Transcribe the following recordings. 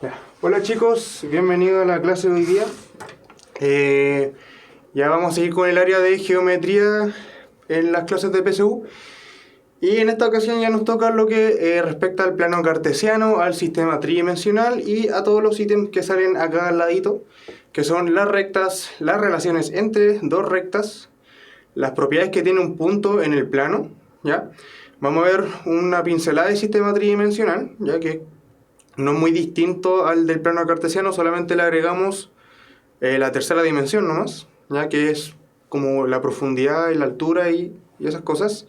Ya. Hola chicos, bienvenidos a la clase de hoy día. Ya vamos a seguir con el área de geometría en las clases de PSU. Y en esta ocasión ya nos toca lo que respecta al plano cartesiano, al sistema tridimensional y a todos los ítems que salen acá al ladito, que son las rectas, las relaciones entre dos rectas, las propiedades que tiene un punto en el plano, ¿ya? Vamos a ver una pincelada del sistema tridimensional, ya que no es muy distinto al del plano cartesiano, solamente le agregamos la tercera dimensión nomás, ya que es como la profundidad y la altura y esas cosas.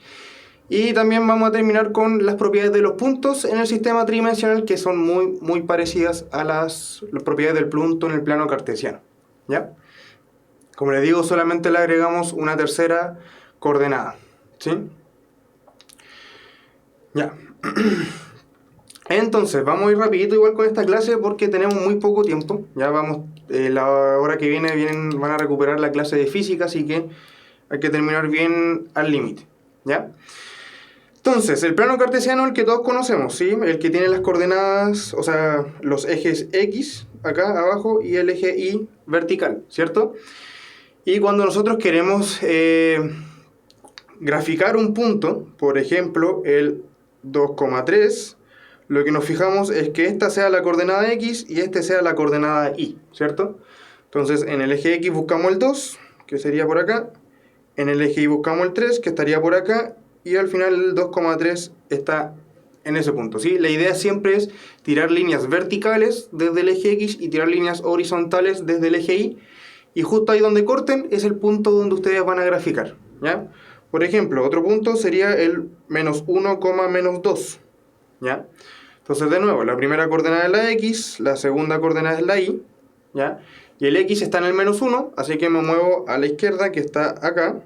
Y también vamos a terminar con las propiedades de los puntos en el sistema tridimensional, que son muy parecidas a las propiedades del punto en el plano cartesiano, ¿ya? Como les digo, solamente le agregamos una tercera coordenada, ¿sí? Ya. Entonces, vamos a ir rapidito igual con esta clase porque tenemos muy poco tiempo. Ya vamos, la hora que viene van a recuperar la clase de física, así que hay que terminar bien al límite, ¿ya? Entonces, el plano cartesiano, el que todos conocemos, ¿sí? El que tiene las coordenadas, o sea, los ejes X, acá abajo, y el eje Y vertical, ¿cierto? Y cuando nosotros queremos graficar un punto, por ejemplo, el 2,3, lo que nos fijamos es que esta sea la coordenada X y este sea la coordenada Y, ¿cierto? Entonces, en el eje X buscamos el 2, que sería por acá. En el eje Y buscamos el 3, que estaría por acá. Y al final el 2,3 está en ese punto, ¿sí? La idea siempre es tirar líneas verticales desde el eje X y tirar líneas horizontales desde el eje Y. Y justo ahí donde corten es el punto donde ustedes van a graficar, ¿ya? Por ejemplo, otro punto sería el menos 1, menos 2, ¿ya? Entonces, de nuevo, la primera coordenada es la X, la segunda coordenada es la Y, ¿ya? Y el X está en el menos 1, así que me muevo a la izquierda, que está acá.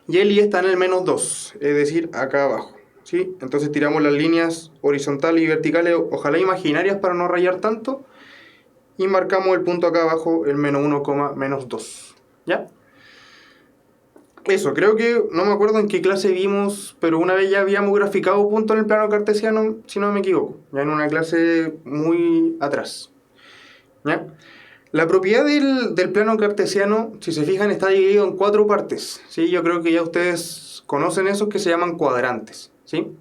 Y el Y está en el menos 2, es decir, acá abajo, ¿sí? Entonces tiramos las líneas horizontales y verticales, ojalá imaginarias para no rayar tanto, y marcamos el punto acá abajo, el menos 1, menos 2, ¿ya? Eso, creo que, no me acuerdo en qué clase vimos, pero una vez ya habíamos graficado puntos en el plano cartesiano, si no me equivoco, ya en una clase muy atrás, ¿ya? La propiedad del plano cartesiano, si se fijan, está dividido en 4 partes, ¿sí? Yo creo que ya ustedes conocen esos que se llaman cuadrantes, ¿sí?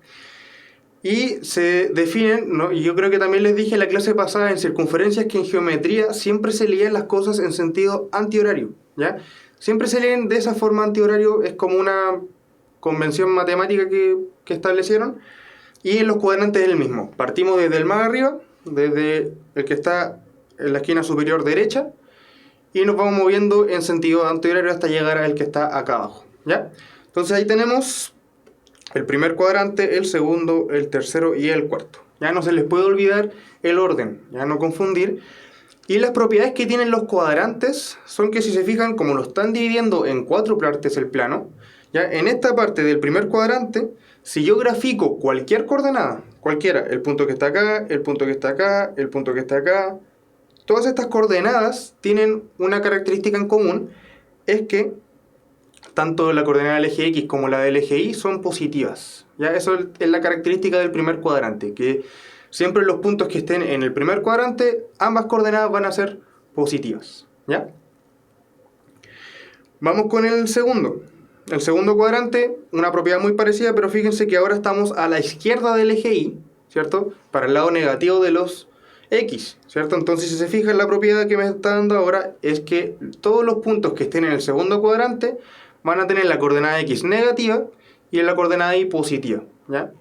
Y se definen, ¿no? Y yo creo que también les dije en la clase pasada en circunferencias que en geometría siempre se leían las cosas en sentido antihorario, ¿ya? Siempre se leen de esa forma antihorario, es como una convención matemática que establecieron. Y en los cuadrantes es el mismo. Partimos desde el más arriba, desde el que está en la esquina superior derecha, y nos vamos moviendo en sentido antihorario hasta llegar al que está acá abajo, ¿ya? Entonces ahí tenemos el primer cuadrante, el segundo, el tercero y el cuarto. Ya no se les puede olvidar el orden, ya no confundir. Y las propiedades que tienen los cuadrantes son que, si se fijan, como lo están dividiendo en 4 partes el plano, ya en esta parte del primer cuadrante, si yo grafico cualquier coordenada, cualquiera, el punto que está acá, el punto que está acá, el punto que está acá, todas estas coordenadas tienen una característica en común, es que tanto la coordenada del eje X como la del eje Y son positivas. ¿Ya? Eso es la característica del primer cuadrante, que siempre los puntos que estén en el primer cuadrante, ambas coordenadas van a ser positivas, ¿ya? Vamos con el segundo. El segundo cuadrante, una propiedad muy parecida, pero fíjense que ahora estamos a la izquierda del eje Y, ¿cierto? Para el lado negativo de los X, ¿cierto? Entonces, si se fijan, la propiedad que me está dando ahora es que todos los puntos que estén en el segundo cuadrante van a tener la coordenada X negativa y la coordenada Y positiva, ¿ya?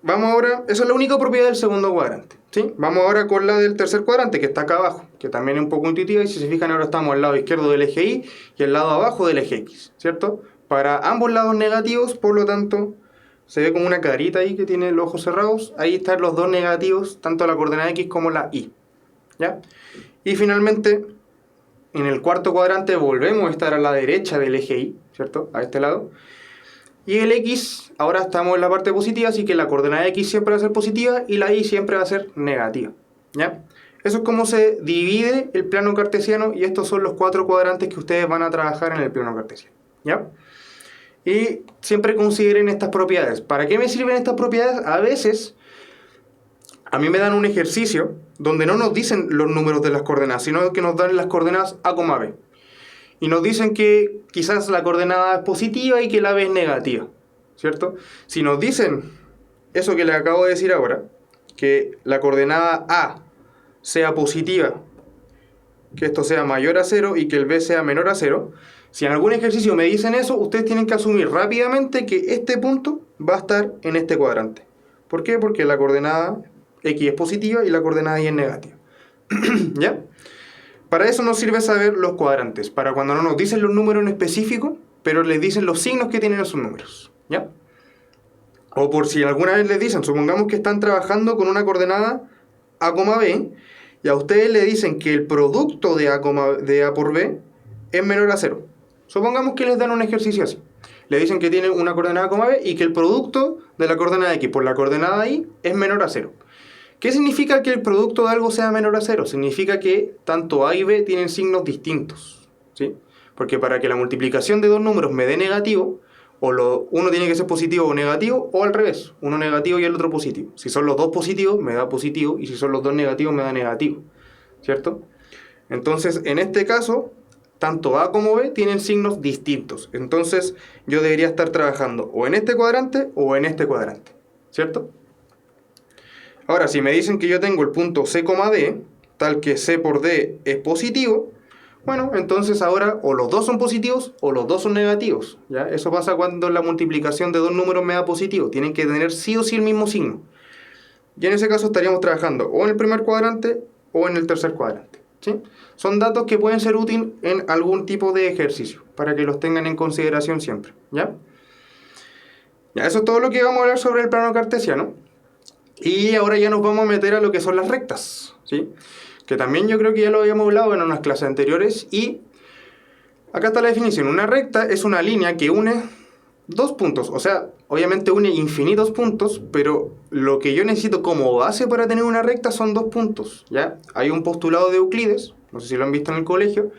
Vamos ahora, esa es la única propiedad del segundo cuadrante, ¿sí? Vamos ahora con la del tercer cuadrante, que está acá abajo, que también es un poco intuitiva, y si se fijan ahora estamos al lado izquierdo del eje Y y al lado abajo del eje X, ¿cierto? Para ambos lados negativos, por lo tanto, se ve como una carita ahí que tiene los ojos cerrados, ahí están los dos negativos, tanto la coordenada X como la Y, ¿ya? Y finalmente, en el cuarto cuadrante volvemos a estar a la derecha del eje Y, ¿cierto? A este lado. Y el X, ahora estamos en la parte positiva, así que la coordenada X siempre va a ser positiva y la Y siempre va a ser negativa, ¿ya? Eso es como se divide el plano cartesiano, y estos son los 4 cuadrantes que ustedes van a trabajar en el plano cartesiano, ¿ya? Y siempre consideren estas propiedades. ¿Para qué me sirven estas propiedades? A veces a mí me dan un ejercicio donde no nos dicen los números de las coordenadas, sino que nos dan las coordenadas A, B. Y nos dicen que quizás la coordenada es positiva y que la B es negativa, ¿cierto? Si nos dicen eso que les acabo de decir ahora, que la coordenada A sea positiva, que esto sea mayor a 0 y que el B sea menor a 0, si en algún ejercicio me dicen eso, ustedes tienen que asumir rápidamente que este punto va a estar en este cuadrante. ¿Por qué? Porque la coordenada X es positiva y la coordenada Y es negativa. ¿Ya? Para eso nos sirve saber los cuadrantes, para cuando no nos dicen los números en específico, pero les dicen los signos que tienen esos números. ¿Ya? O por si alguna vez les dicen, supongamos que están trabajando con una coordenada A, B, y a ustedes le dicen que el producto de A por B es menor a 0. Supongamos que les dan un ejercicio así. Le dicen que tienen una coordenada A, B y que el producto de la coordenada X por la coordenada Y es menor a 0. ¿Qué significa que el producto de algo sea menor a 0? Significa que tanto A y B tienen signos distintos, ¿sí? Porque para que la multiplicación de dos números me dé negativo, uno tiene que ser positivo o negativo, o al revés, uno negativo y el otro positivo. Si son los dos positivos, me da positivo, y si son los dos negativos, me da negativo, ¿cierto? Entonces, en este caso, tanto A como B tienen signos distintos. Entonces, yo debería estar trabajando o en este cuadrante o en este cuadrante, ¿cierto? Ahora, si me dicen que yo tengo el punto C, D, tal que C por D es positivo, bueno, entonces ahora o los dos son positivos o los dos son negativos, ¿ya? Eso pasa cuando la multiplicación de dos números me da positivo. Tienen que tener sí o sí el mismo signo. Y en ese caso estaríamos trabajando o en el primer cuadrante o en el tercer cuadrante, ¿sí? Son datos que pueden ser útiles en algún tipo de ejercicio, para que los tengan en consideración siempre, ¿ya? Ya, eso es todo lo que vamos a hablar sobre el plano cartesiano. Y ahora ya nos vamos a meter a lo que son las rectas, ¿sí? Que también yo creo que ya lo habíamos hablado en unas clases anteriores. Y acá está la definición. Una recta es una línea que une dos puntos. O sea, obviamente une infinitos puntos, pero lo que yo necesito como base para tener una recta son dos puntos, ¿ya? Hay un postulado de Euclides, no sé si lo han visto en el colegio,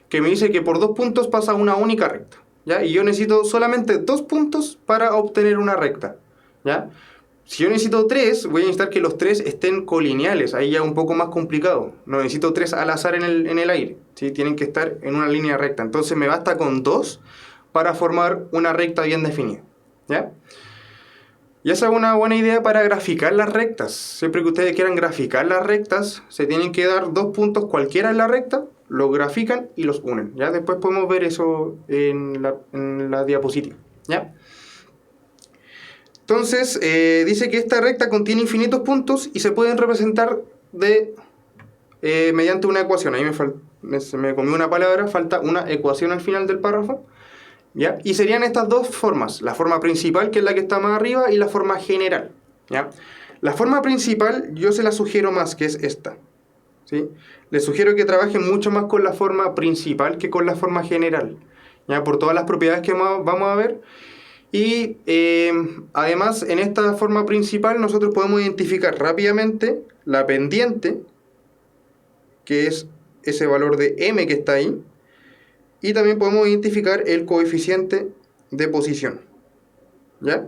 que me dice que por dos puntos pasa una única recta, ¿ya? Y yo necesito solamente dos puntos para obtener una recta, ¿ya? Si yo necesito 3, voy a necesitar que los 3 estén colineales, ahí ya un poco más complicado. No necesito 3 al azar en el aire, ¿sí? Tienen que estar en una línea recta. Entonces me basta con 2 para formar una recta bien definida, ¿ya? Y esa es una buena idea para graficar las rectas. Siempre que ustedes quieran graficar las rectas, se tienen que dar dos puntos cualquiera en la recta, los grafican y los unen, ¿ya? Después podemos ver eso en la diapositiva, ¿ya? Entonces, dice que esta recta contiene infinitos puntos y se pueden representar mediante una ecuación. Ahí se me comió una palabra, falta una ecuación al final del párrafo, ¿ya? Y serían estas dos formas, la forma principal, que es la que está más arriba, y la forma general, ¿ya? La forma principal yo se la sugiero más, que es esta, ¿sí? Les sugiero que trabajen mucho más con la forma principal que con la forma general, ¿ya? Por todas las propiedades que vamos a ver. Y además en esta forma principal nosotros podemos identificar rápidamente la pendiente, que es ese valor de m que está ahí, y también podemos identificar el coeficiente de posición, ¿ya?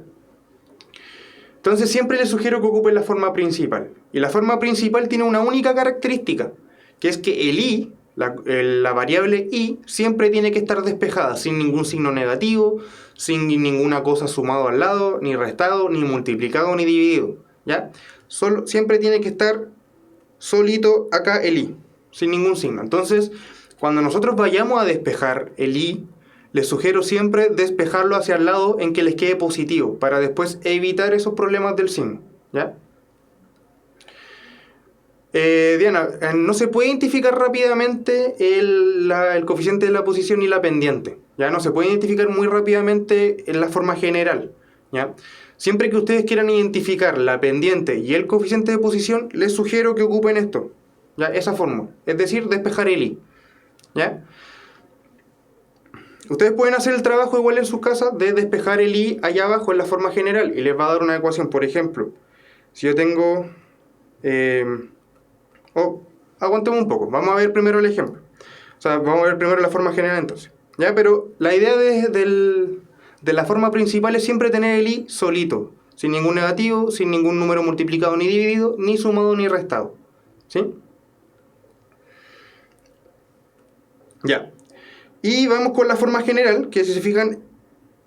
Entonces siempre les sugiero que ocupen la forma principal, y la forma principal tiene una única característica, que es que el i, la variable i, siempre tiene que estar despejada, sin ningún signo negativo, sin ninguna cosa sumado al lado, ni restado, ni multiplicado, ni dividido, ¿ya? Siempre tiene que estar solito acá el i, sin ningún signo. Entonces, cuando nosotros vayamos a despejar el i, les sugiero siempre despejarlo hacia el lado en que les quede positivo, para después evitar esos problemas del signo, ¿ya? Diana, no se puede identificar rápidamente el coeficiente de la posición y la pendiente, ¿ya? No se puede identificar muy rápidamente en la forma general, ¿ya? Siempre que ustedes quieran identificar la pendiente y el coeficiente de posición, les sugiero que ocupen esto, ¿ya? Esa fórmula, es decir, despejar el i, ¿ya? Ustedes pueden hacer el trabajo igual en sus casas de despejar el i allá abajo en la forma general y les va a dar una ecuación. Por ejemplo, si yo tengo... aguantemos un poco, vamos a ver primero el ejemplo. O sea, vamos a ver primero la forma general entonces, ¿ya? Pero la idea de la forma principal es siempre tener el i solito, sin ningún negativo, sin ningún número multiplicado ni dividido, ni sumado ni restado. ¿Sí? Ya. Y vamos con la forma general, que si se fijan,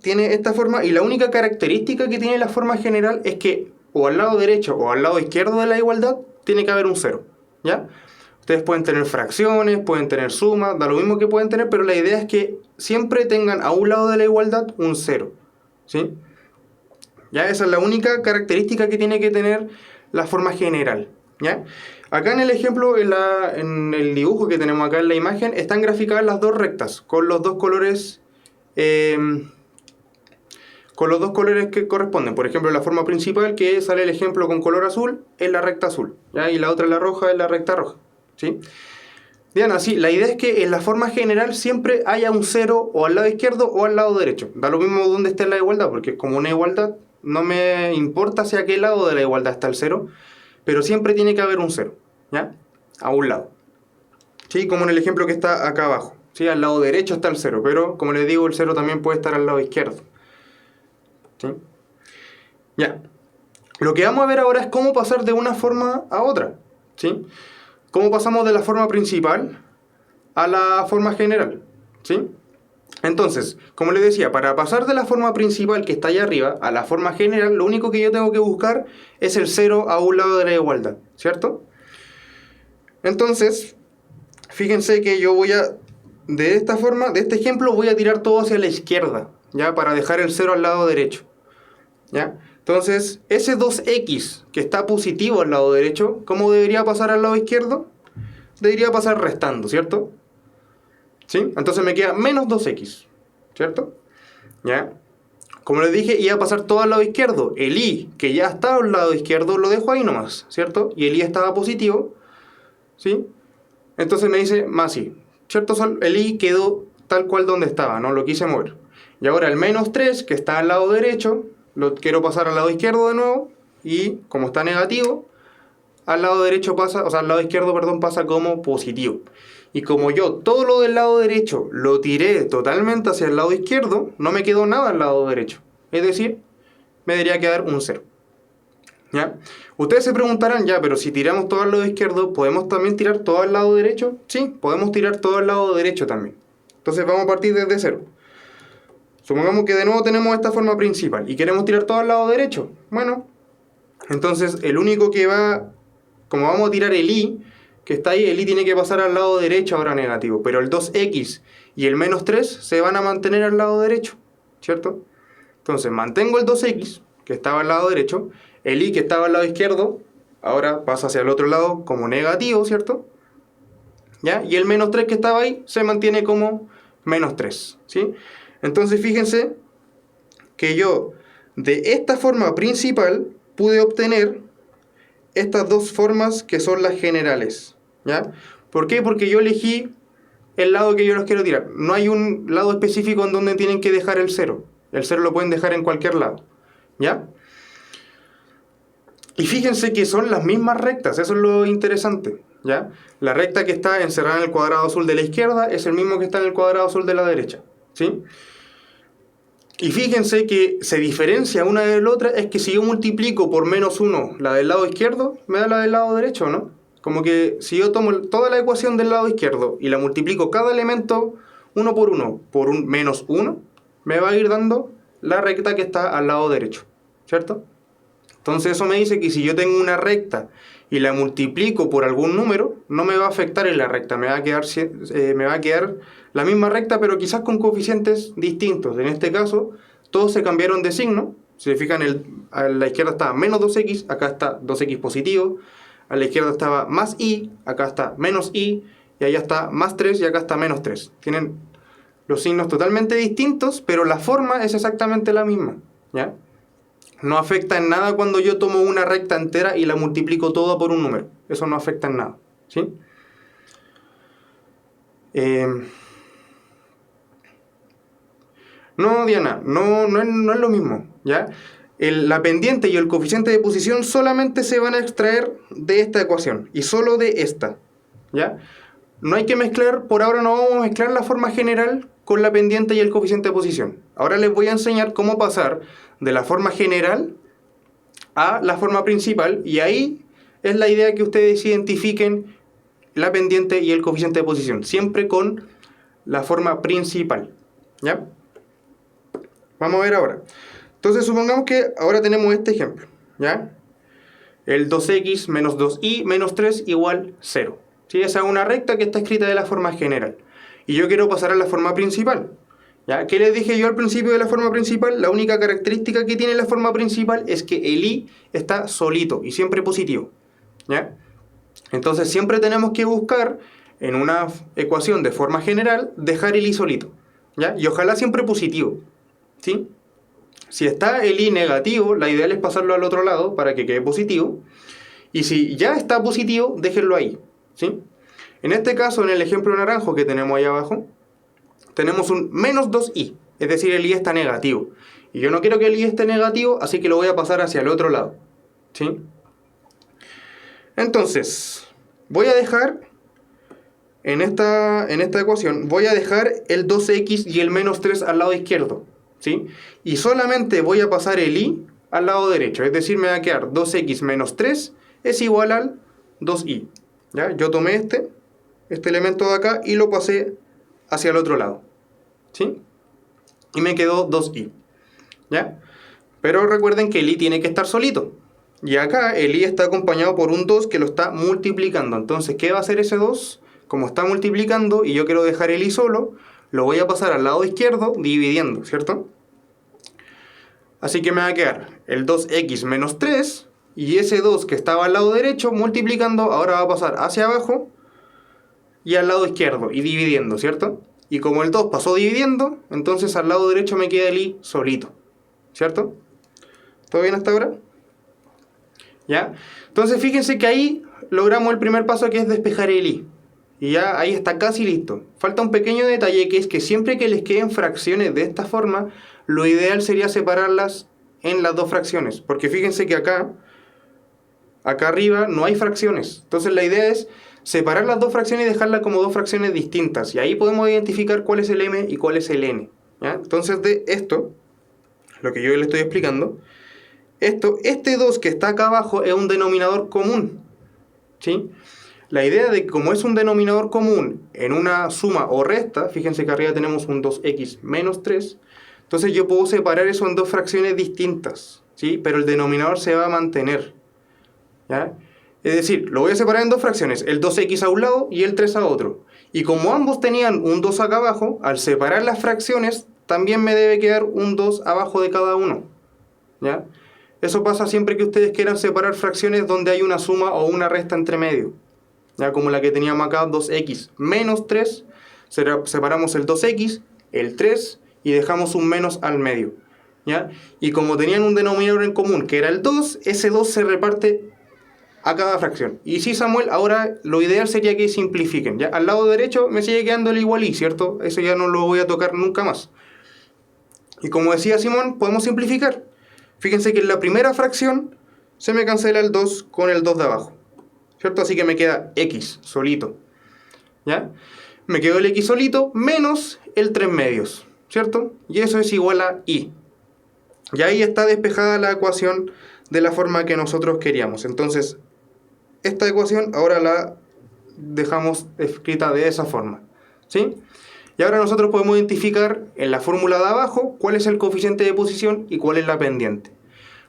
tiene esta forma, y la única característica que tiene la forma general es que o al lado derecho o al lado izquierdo de la igualdad tiene que haber un cero. ¿Ya? Ustedes pueden tener fracciones, pueden tener sumas, da lo mismo que pueden tener, pero la idea es que siempre tengan a un lado de la igualdad un cero. ¿Sí? ¿Ya? Esa es la única característica que tiene que tener la forma general. ¿Ya? Acá en el ejemplo, en el dibujo que tenemos acá en la imagen, están graficadas las dos rectas con los dos colores que corresponden. Por ejemplo, la forma principal, que sale el ejemplo con color azul, es la recta azul, ¿ya? Y la otra, la roja, es la recta roja. ¿Sí? Diana, sí, la idea es que en la forma general siempre haya un cero o al lado izquierdo o al lado derecho. Da lo mismo donde esté la igualdad, porque como una igualdad no me importa hacia qué lado de la igualdad está el cero, pero siempre tiene que haber un cero, ¿ya? A un lado. ¿Sí? Como en el ejemplo que está acá abajo. ¿Sí? Al lado derecho está el cero, pero como les digo, el cero también puede estar al lado izquierdo. ¿Sí? Ya. Lo que vamos a ver ahora es cómo pasar de una forma a otra. ¿Sí? Cómo pasamos de la forma principal a la forma general. ¿Sí? Entonces, como les decía, para pasar de la forma principal que está allá arriba a la forma general, lo único que yo tengo que buscar es el cero a un lado de la igualdad, ¿cierto? Entonces, fíjense que yo de esta forma, de este ejemplo, voy a tirar todo hacia la izquierda, ¿ya? Para dejar el cero al lado derecho, ¿ya? Entonces, ese 2x que está positivo al lado derecho, ¿cómo debería pasar al lado izquierdo? Debería pasar restando, ¿cierto? ¿Sí? Entonces me queda menos 2x, ¿cierto? ¿Ya? Como les dije, iba a pasar todo al lado izquierdo. El y, que ya está al lado izquierdo, lo dejo ahí nomás, ¿cierto? Y el y estaba positivo, ¿sí? Entonces me dice más y, ¿cierto? El y quedó tal cual donde estaba, no lo quise mover. Y ahora el menos 3, que está al lado derecho, lo quiero pasar al lado izquierdo de nuevo. Y como está negativo, al lado derecho pasa, o sea, al lado izquierdo, perdón, pasa como positivo. Y como yo todo lo del lado derecho lo tiré totalmente hacia el lado izquierdo, no me quedó nada al lado derecho. Es decir, me debería quedar un 0. ¿Ya? Ustedes se preguntarán, ya, pero si tiramos todo al lado izquierdo, ¿podemos también tirar todo al lado derecho? Sí, podemos tirar todo al lado derecho también. Entonces vamos a partir desde 0. Supongamos que de nuevo tenemos esta forma principal y queremos tirar todo al lado derecho. Bueno, entonces el único que va, como vamos a tirar el y, que está ahí, el y tiene que pasar al lado derecho ahora negativo, pero el 2x y el menos 3 se van a mantener al lado derecho, ¿cierto? Entonces mantengo el 2x, que estaba al lado derecho, el y que estaba al lado izquierdo, ahora pasa hacia el otro lado como negativo, ¿cierto? ¿Ya? Y el menos 3 que estaba ahí se mantiene como menos 3, ¿sí? Entonces fíjense que yo de esta forma principal pude obtener estas dos formas que son las generales, ¿ya? ¿Por qué? Porque yo elegí el lado que yo los quiero tirar. No hay un lado específico en donde tienen que dejar el 0. El 0 lo pueden dejar en cualquier lado, ¿ya? Y fíjense que son las mismas rectas, eso es lo interesante, ¿ya? La recta que está encerrada en el cuadrado azul de la izquierda es el mismo que está en el cuadrado azul de la derecha, ¿sí? Y fíjense que se diferencia una de la otra, es que si yo multiplico por menos 1 la del lado izquierdo, me da la del lado derecho, ¿no? Como que si yo tomo toda la ecuación del lado izquierdo y la multiplico cada elemento uno por un menos 1, me va a ir dando la recta que está al lado derecho, ¿cierto? Entonces eso me dice que si yo tengo una recta y la multiplico por algún número, no me va a afectar en la recta, me va a quedar la misma recta, pero quizás con coeficientes distintos. En este caso, todos se cambiaron de signo. Si se fijan, a la izquierda estaba menos 2x, acá está 2x positivo. A la izquierda estaba más y, acá está menos y, y allá está más 3 y acá está menos 3. Tienen los signos totalmente distintos, pero la forma es exactamente la misma, ¿ya? No afecta en nada cuando yo tomo una recta entera y la multiplico toda por un número. Eso no afecta en nada, ¿sí? No, Diana, no es lo mismo, ¿ya? La pendiente y el coeficiente de posición solamente se van a extraer de esta ecuación y solo de esta, ¿ya? No hay que mezclar, por ahora no vamos a mezclar la forma general con la pendiente y el coeficiente de posición. Ahora les voy a enseñar cómo pasar de la forma general a la forma principal, y ahí es la idea que ustedes identifiquen la pendiente y el coeficiente de posición, siempre con la forma principal, ¿ya? Vamos a ver ahora. Entonces supongamos que ahora tenemos este ejemplo, ¿ya? El 2x menos 2y menos 3 igual 0. ¿Sí? Esa es una recta que está escrita de la forma general. Y yo quiero pasar a la forma principal. ¿Ya? ¿Qué les dije yo al principio de la forma principal? La única característica que tiene la forma principal es que el y está solito y siempre positivo, ¿ya? Entonces siempre tenemos que buscar en una ecuación de forma general dejar el y solito, ¿ya? Y ojalá siempre positivo, ¿sí? Si está el i negativo, la ideal es pasarlo al otro lado para que quede positivo. Y si ya está positivo, déjenlo ahí, ¿sí? En este caso, en el ejemplo naranjo que tenemos ahí abajo, tenemos un menos 2i, es decir, el i está negativo. Y yo no quiero que el i esté negativo, así que lo voy a pasar hacia el otro lado, ¿sí? Entonces, voy a dejar, en esta ecuación, voy a dejar el 2x y el menos 3 al lado izquierdo, ¿sí? Y solamente voy a pasar el i al lado derecho, es decir, me va a quedar 2x menos 3 es igual al 2i, ¿ya? Yo tomé este elemento de acá y lo pasé hacia el otro lado, ¿sí? Y me quedó 2i, ¿ya? Pero recuerden que el i tiene que estar solito. Y acá el i está acompañado por un 2 que lo está multiplicando. Entonces, ¿qué va a hacer ese 2? Como está multiplicando y yo quiero dejar el i solo, lo voy a pasar al lado izquierdo dividiendo, ¿cierto? Así que me va a quedar el 2x menos 3 y ese 2 que estaba al lado derecho multiplicando ahora va a pasar hacia abajo y al lado izquierdo y dividiendo, ¿cierto? Y como el 2 pasó dividiendo, entonces al lado derecho me queda el i solito, ¿cierto? ¿Todo bien hasta ahora? ¿Ya? Entonces fíjense que ahí logramos el primer paso, que es despejar el i. Y ya ahí está casi listo. Falta un pequeño detalle, que es que siempre que les queden fracciones de esta forma, lo ideal sería separarlas en las dos fracciones. Porque fíjense que acá arriba no hay fracciones. Entonces la idea es separar las dos fracciones y dejarlas como dos fracciones distintas. Y ahí podemos identificar cuál es el m y cuál es el n, ¿ya? Entonces de esto, lo que yo le estoy explicando, este 2 que está acá abajo es un denominador común, ¿sí? La idea de que como es un denominador común en una suma o resta, fíjense que arriba tenemos un 2x menos 3, entonces yo puedo separar eso en dos fracciones distintas, ¿sí? Pero el denominador se va a mantener, ¿ya? Es decir, lo voy a separar en dos fracciones, el 2x a un lado y el 3 a otro. Y como ambos tenían un 2 acá abajo, al separar las fracciones, también me debe quedar un 2 abajo de cada uno, ¿ya? Eso pasa siempre que ustedes quieran separar fracciones donde hay una suma o una resta entre medio, ¿ya? Como la que teníamos acá, 2x menos 3, separamos el 2x, el 3 y dejamos un menos al medio, ¿ya? Y como tenían un denominador en común que era el 2, ese 2 se reparte a cada fracción. Y sí, Samuel, ahora lo ideal sería que simplifiquen, ¿ya? Al lado derecho me sigue quedando el igual y, ¿cierto? Eso ya no lo voy a tocar nunca más. Y como decía Simón, podemos simplificar. Fíjense que en la primera fracción se me cancela el 2 con el 2 de abajo, ¿cierto? Así que me queda x solito, ¿ya? Me quedó el x solito menos el 3 medios, ¿cierto? Y eso es igual a i. Y ahí está despejada la ecuación de la forma que nosotros queríamos. Entonces, esta ecuación ahora la dejamos escrita de esa forma, ¿sí? Y ahora nosotros podemos identificar en la fórmula de abajo cuál es el coeficiente de posición y cuál es la pendiente.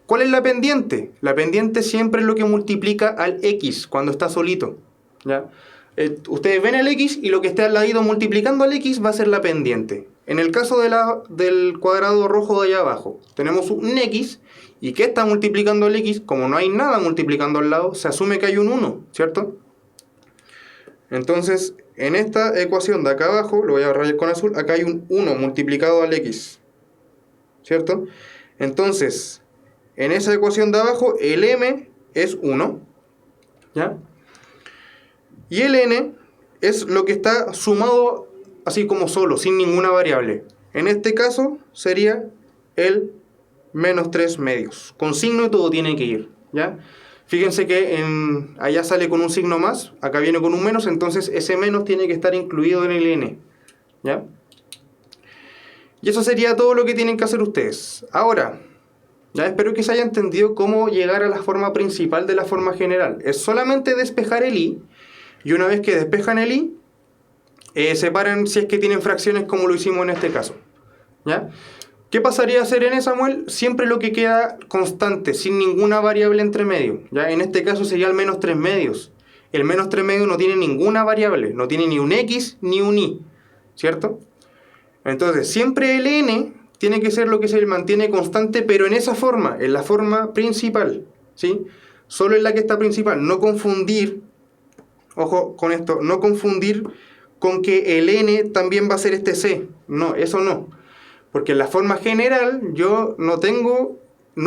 ¿Cuál es la pendiente? La pendiente siempre es lo que multiplica al x cuando está solito, ¿ya? Ustedes ven el x y lo que esté al ladito multiplicando al x va a ser la pendiente. En el caso del cuadrado rojo de allá abajo, tenemos un x y ¿qué está multiplicando el x? Como no hay nada multiplicando al lado, se asume que hay un 1, ¿cierto? Entonces, en esta ecuación de acá abajo, lo voy a rayar con azul, acá hay un 1 multiplicado al x, ¿cierto? Entonces, en esa ecuación de abajo, el m es 1, ¿ya? Y el n es lo que está sumado así como solo, sin ninguna variable. En este caso, sería el menos 3 medios. Con signo y todo tiene que ir, ¿ya? Fíjense que allá sale con un signo más, acá viene con un menos, entonces ese menos tiene que estar incluido en el n, ¿ya? Y eso sería todo lo que tienen que hacer ustedes. Ahora, Ya espero que se haya entendido cómo llegar a la forma principal de la forma general. Es solamente despejar el i, y una vez que despejan el i, separan si es que tienen fracciones como lo hicimos en este caso. ¿Ya? ¿Qué pasaría a hacer en Samuel? Siempre lo que queda constante, sin ninguna variable entre medio. ¿Ya? En este caso sería el menos 3 medios. El menos 3 medios no tiene ninguna variable, no tiene ni un x ni un y, ¿cierto? Entonces, siempre el n tiene que ser lo que se mantiene constante, pero en esa forma, en la forma principal, ¿sí? Solo en la que está principal. No confundir, ojo con esto, no confundir con que el n también va a ser este c. No, eso no. Porque en la forma general yo no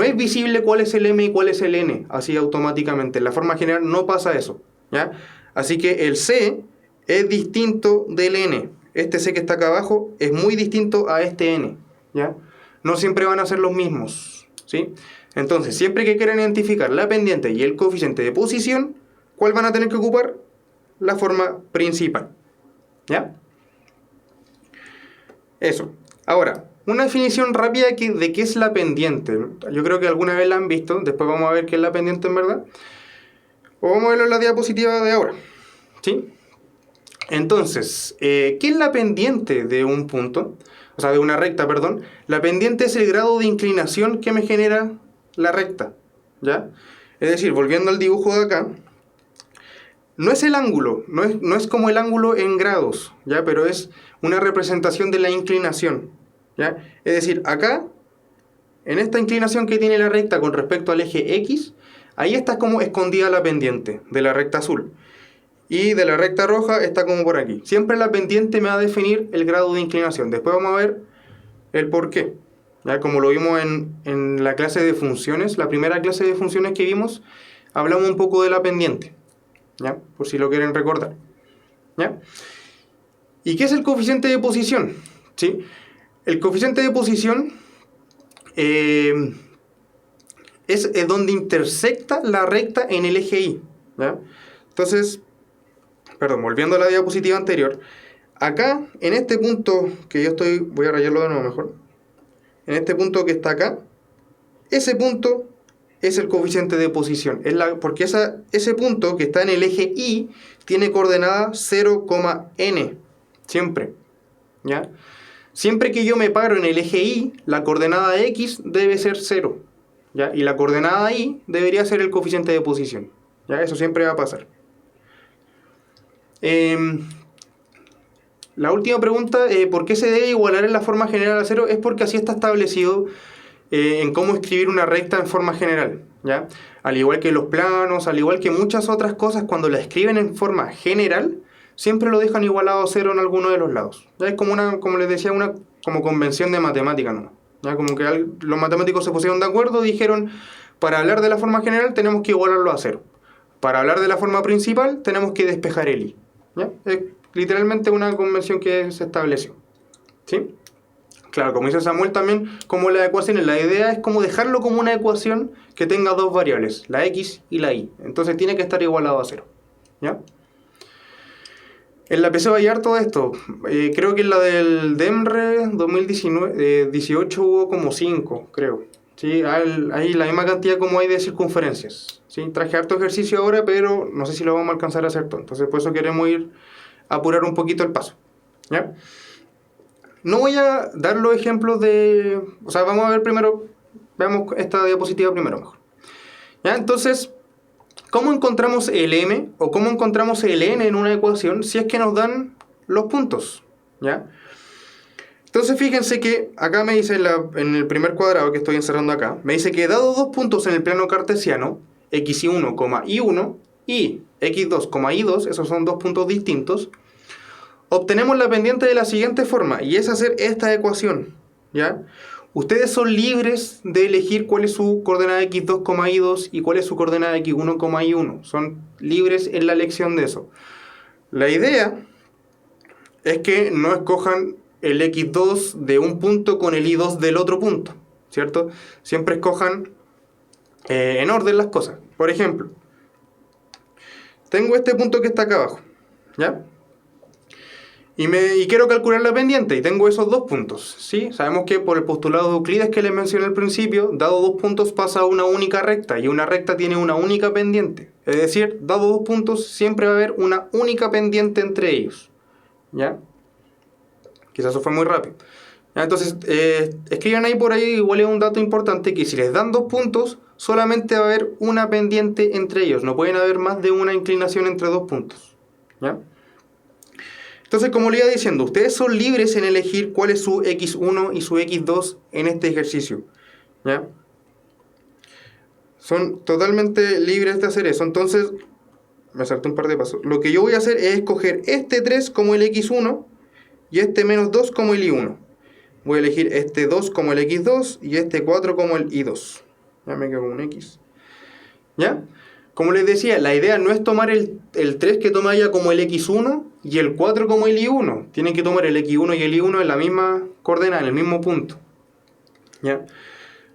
es visible cuál es el m y cuál es el n, así automáticamente. En la forma general no pasa eso, ¿ya? Así que el c es distinto del n. Este c que está acá abajo es muy distinto a este n, ¿ya? No siempre van a ser los mismos, ¿sí? Entonces, siempre que quieran identificar la pendiente y el coeficiente de posición, ¿cuál van a tener que ocupar? La forma principal, ¿ya? Eso. Ahora, una definición rápida de qué es la pendiente. Yo creo que alguna vez la han visto, después vamos a ver qué es la pendiente en verdad. O vamos a verlo en la diapositiva de ahora, ¿sí? Entonces, ¿qué es la pendiente de un punto? O sea, de una recta, perdón. La pendiente es el grado de inclinación que me genera la recta, ¿ya? Es decir, volviendo al dibujo de acá, no es el ángulo, no es como el ángulo en grados, ¿ya? Pero es una representación de la inclinación, ¿ya? Es decir, acá, en esta inclinación que tiene la recta con respecto al eje X, ahí está como escondida la pendiente de la recta azul. Y de la recta roja está como por aquí. Siempre la pendiente me va a definir el grado de inclinación. Después vamos a ver el por qué. ¿Ya? Como lo vimos en la clase de funciones, la primera clase de funciones que vimos, hablamos un poco de la pendiente, ¿ya? Por si lo quieren recordar, ¿ya? ¿Y qué es el coeficiente de posición? ¿Sí? El coeficiente de posición es donde intersecta la recta en el eje Y, ¿ya? Entonces, perdón, volviendo a la diapositiva anterior, acá, en este punto que yo estoy, voy a rayarlo de nuevo mejor, en este punto que está acá, ese punto es el coeficiente de posición, porque ese punto que está en el eje Y tiene coordenada 0,n, siempre, ¿ya? Siempre que yo me paro en el eje Y, la coordenada x debe ser 0, ¿ya? Y la coordenada y debería ser el coeficiente de posición, ¿ya? Eso siempre va a pasar. La última pregunta, ¿por qué se debe igualar en la forma general a 0? Es porque así está establecido en cómo escribir una recta en forma general, ¿ya? Al igual que los planos, al igual que muchas otras cosas, cuando la escriben en forma general, siempre lo dejan igualado a 0 en alguno de los lados. ¿Ya? Es como les decía, una como convención de matemática, ¿no? ¿Ya? Como que los matemáticos se pusieron de acuerdo y dijeron, para hablar de la forma general tenemos que igualarlo a 0. Para hablar de la forma principal tenemos que despejar el i, ¿ya? Es literalmente una convención que se estableció, ¿sí? Claro, como dice Samuel también, como las ecuaciones, la idea es como dejarlo como una ecuación que tenga dos variables, la x y la y. Entonces tiene que estar igualado a 0, ¿ya? En la PC va a hallar todo esto. Creo que en la del DEMRE 2018 hubo como 5, creo. ¿Sí? Hay la misma cantidad como hay de circunferencias. ¿Sí? Traje harto ejercicio ahora, pero no sé si lo vamos a alcanzar a hacer todo. Entonces por eso queremos apurar un poquito el paso, ¿ya? No voy a dar los ejemplos de... O sea, vamos a ver primero... Veamos esta diapositiva primero mejor, ¿ya? Entonces, ¿cómo encontramos el m o cómo encontramos el n en una ecuación si es que nos dan los puntos, ¿ya? Entonces fíjense que acá me dice en el primer cuadrado que estoy encerrando acá, me dice que dado dos puntos en el plano cartesiano, x1, y1 y x2, y2, esos son dos puntos distintos, obtenemos la pendiente de la siguiente forma, y es hacer esta ecuación, ¿ya? Ustedes son libres de elegir cuál es su coordenada x2, y2 y cuál es su coordenada x1, y1. Son libres en la elección de eso. La idea es que no escojan el x2 de un punto con el y2 del otro punto, ¿cierto? Siempre escojan en orden las cosas. Por ejemplo, tengo este punto que está acá abajo, ¿ya? Y quiero calcular la pendiente y tengo esos dos puntos, ¿sí? Sabemos que por el postulado de Euclides que les mencioné al principio, dado dos puntos pasa a una única recta y una recta tiene una única pendiente. Es decir, dado dos puntos siempre va a haber una única pendiente entre ellos, ¿ya? Quizás eso fue muy rápido. ¿Ya? Entonces, escriban ahí por ahí, igual es un dato importante, que si les dan dos puntos, solamente va a haber una pendiente entre ellos. No pueden haber más de una inclinación entre dos puntos, ¿ya? Entonces, como le iba diciendo, ustedes son libres en elegir cuál es su x1 y su x2 en este ejercicio, ¿ya? Son totalmente libres de hacer eso. Entonces, me salté un par de pasos. Lo que yo voy a hacer es escoger este 3 como el x1 y este menos 2 como el y1. Voy a elegir este 2 como el x2 y este 4 como el y2. Ya me quedo con un x. ¿Ya? Como les decía, la idea no es tomar el 3 que toma ya como el x1 y el 4 como el y1. Tienen que tomar el x1 y el y1 en la misma coordenada, en el mismo punto. ¿Ya?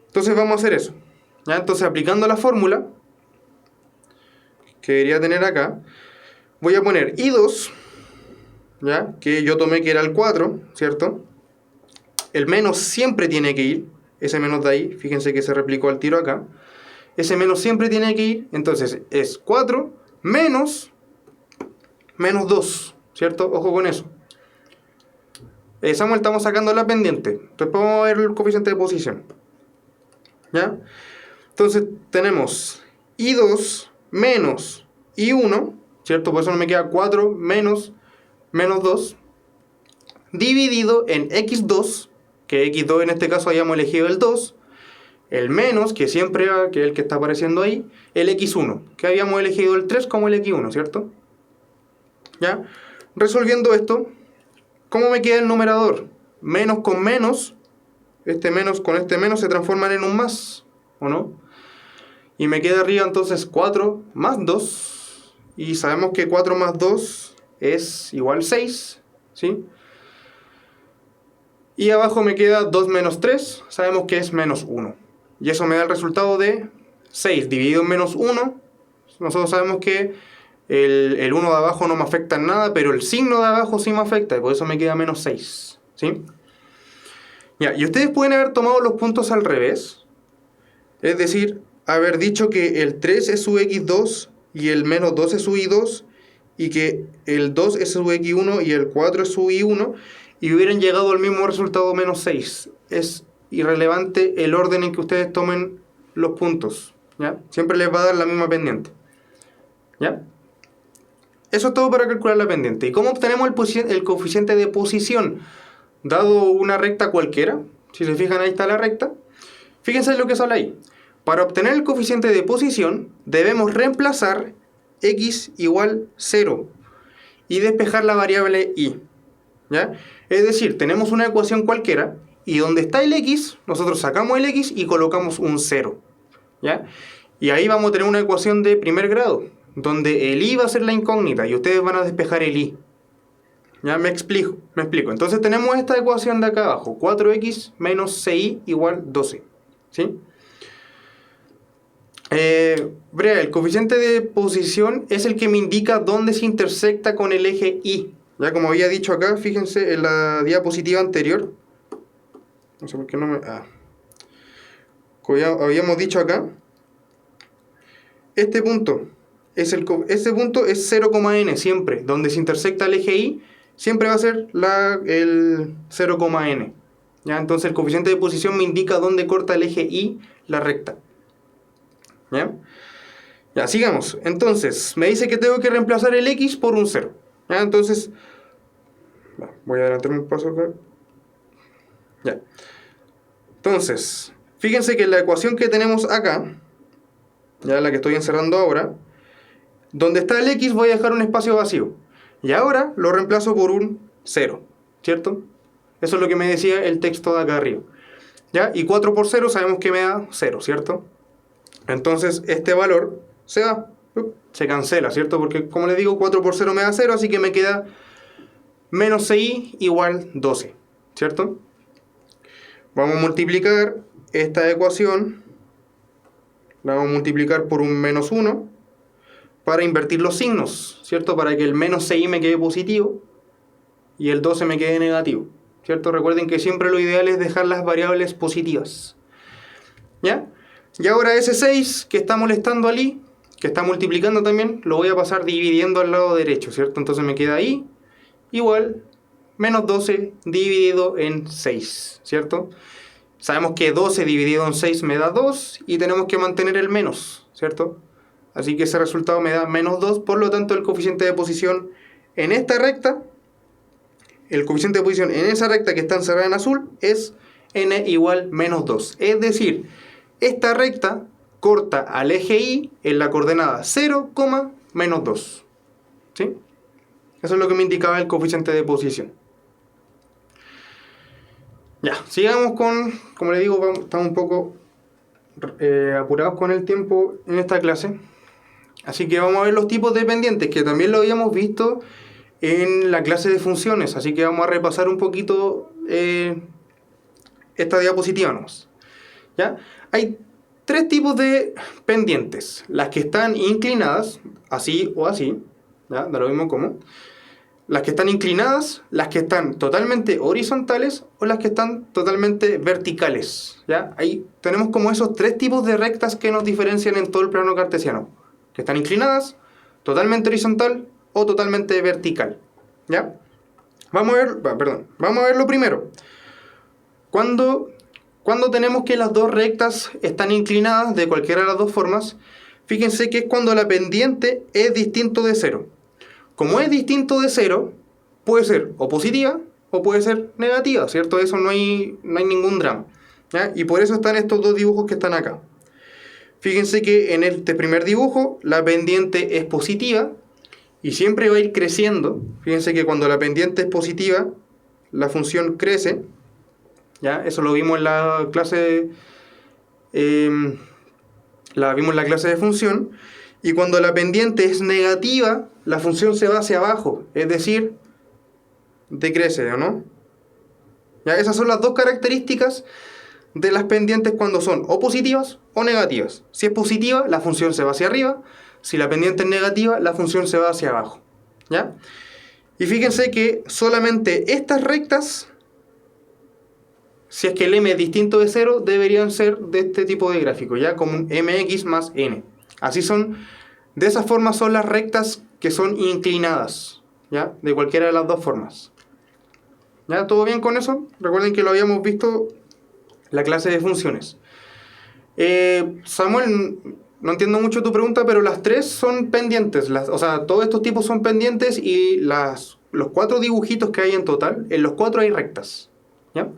Entonces vamos a hacer eso. ¿Ya? Entonces aplicando la fórmula que debería tener acá, voy a poner y2, ¿ya? Que yo tomé que era el 4, ¿cierto? El menos siempre tiene que ir, ese menos de ahí, fíjense que se replicó al tiro acá. Ese menos siempre tiene que ir, entonces es 4 menos 2, ¿cierto? Ojo con eso. Samuel, estamos sacando la pendiente, entonces vamos a ver el coeficiente de posición. ¿Ya? Entonces tenemos y2 menos y1, ¿cierto? Por eso no me queda 4 menos 2, dividido en x2, que x2 en este caso hayamos elegido el 2, el menos, que siempre va, que es el que está apareciendo ahí, el x1, que habíamos elegido el 3 como el x1, ¿cierto? ¿Ya? Resolviendo esto, ¿cómo me queda el numerador? Menos con menos, este menos con este menos se transforman en un más, ¿o no? Y me queda arriba entonces 4 más 2, y sabemos que 4 más 2 es igual 6, ¿sí? Y abajo me queda 2 menos 3, sabemos que es menos 1. Y eso me da el resultado de 6 dividido en menos 1. Nosotros sabemos que el 1 de abajo no me afecta en nada, pero el signo de abajo sí me afecta, y por eso me queda menos 6. ¿Sí? Ya, y ustedes pueden haber tomado los puntos al revés. Es decir, haber dicho que el 3 es su x2 y el menos 2 es su y2, y que el 2 es su x1 y el 4 es su y1, y hubieran llegado al mismo resultado menos 6. Es irrelevante el orden en que ustedes tomen los puntos, ¿ya? Siempre les va a dar la misma pendiente, ¿ya? Eso es todo para calcular la pendiente. ¿Y cómo obtenemos el coeficiente de posición? Dado una recta cualquiera, si se fijan ahí está la recta, fíjense en lo que sale ahí. Para obtener el coeficiente de posición debemos reemplazar x igual 0 y despejar la variable y, ¿ya? Es decir, tenemos una ecuación cualquiera y donde está el x, nosotros sacamos el x y colocamos un 0, ¿ya? Y ahí vamos a tener una ecuación de primer grado, donde el y va a ser la incógnita y ustedes van a despejar el y. ¿Ya? Me explico. Entonces tenemos esta ecuación de acá abajo, 4x menos 6y igual 12, ¿sí? Brea, el coeficiente de posición es el que me indica dónde se intersecta con el eje y. Ya como había dicho acá, fíjense en la diapositiva anterior. No sé por qué no me... Como ya habíamos dicho acá, este punto es este punto es 0,n siempre. Donde se intersecta el eje y, siempre va a ser el 0,n. ¿Ya? Entonces el coeficiente de posición me indica dónde corta el eje y la recta. ¿Ya? Ya, sigamos. Entonces, me dice que tengo que reemplazar el x por un 0. ¿Ya? Entonces, voy a adelantarme un paso acá. Ya. Entonces, fíjense que la ecuación que tenemos acá, ya la que estoy encerrando ahora, donde está el x voy a dejar un espacio vacío. Y ahora lo reemplazo por un 0, ¿cierto? Eso es lo que me decía el texto de acá arriba. ¿Ya? Y 4 por 0 sabemos que me da 0, ¿cierto? Entonces este valor se cancela, ¿cierto? Porque como les digo, 4 por 0 me da 0, así que me queda menos 6 igual 12, ¿cierto? Vamos a multiplicar esta ecuación, la vamos a multiplicar por un menos 1 para invertir los signos, ¿cierto? Para que el menos 6 me quede positivo. y el 12 me quede negativo, ¿cierto? Recuerden que siempre lo ideal es dejar las variables positivas, ¿ya? Y ahora ese 6 que está molestando al i, que está multiplicando también, lo voy a pasar dividiendo al lado derecho, ¿cierto? Entonces me queda i igual menos 12 dividido en 6, ¿cierto? Sabemos que 12 dividido en 6 me da 2 y tenemos que mantener el menos, ¿cierto? Así que ese resultado me da menos 2, por lo tanto el coeficiente de posición en esta recta, el coeficiente de posición en esa recta que está encerrada en azul es n igual menos 2. Es decir, esta recta corta al eje y en la coordenada 0, menos 2. ¿Sí? Eso es lo que me indicaba el coeficiente de posición. Ya, sigamos con, como le digo, estamos un poco apurados con el tiempo en esta clase. Así que vamos a ver los tipos de pendientes, que también lo habíamos visto en la clase de funciones. Así que vamos a repasar un poquito esta diapositiva nomás. ¿Ya? Hay tres tipos de pendientes. Las que están inclinadas, así o así, ¿ya? Da lo mismo como. Las que están inclinadas, las que están totalmente horizontales o las que están totalmente verticales, ¿ya? Ahí tenemos como esos tres tipos de rectas que nos diferencian en todo el plano cartesiano. Que están inclinadas, totalmente horizontal o totalmente vertical, ¿ya? Vamos a ver lo primero. Cuando tenemos que las dos rectas están inclinadas de cualquiera de las dos formas, fíjense que es cuando la pendiente es distinto de cero. Como es distinto de cero, puede ser o positiva o puede ser negativa, ¿cierto? Eso no hay ningún drama, ¿ya? Y por eso están estos dos dibujos que están acá. Fíjense que en este primer dibujo la pendiente es positiva y siempre va a ir creciendo. Fíjense que cuando la pendiente es positiva, la función crece, ¿ya? Eso lo vimos en la clase, vimos en la clase de función. Y cuando la pendiente es negativa, la función se va hacia abajo, es decir, decrece, ¿o no? ¿Ya? Esas son las dos características de las pendientes cuando son o positivas o negativas. Si es positiva, la función se va hacia arriba. Si la pendiente es negativa, la función se va hacia abajo, ¿ya? Y fíjense que solamente estas rectas, si es que el m es distinto de 0, deberían ser de este tipo de gráfico, ¿ya? Como un mx más n. Así son, de esa forma son las rectas que son inclinadas, ¿ya? De cualquiera de las dos formas. ¿Ya? ¿Todo bien con eso? Recuerden que lo habíamos visto en la clase de funciones. Samuel, no entiendo mucho tu pregunta, pero las tres son pendientes. O sea, todos estos tipos son pendientes y los cuatro dibujitos que hay en total, en los cuatro hay rectas, ¿ya?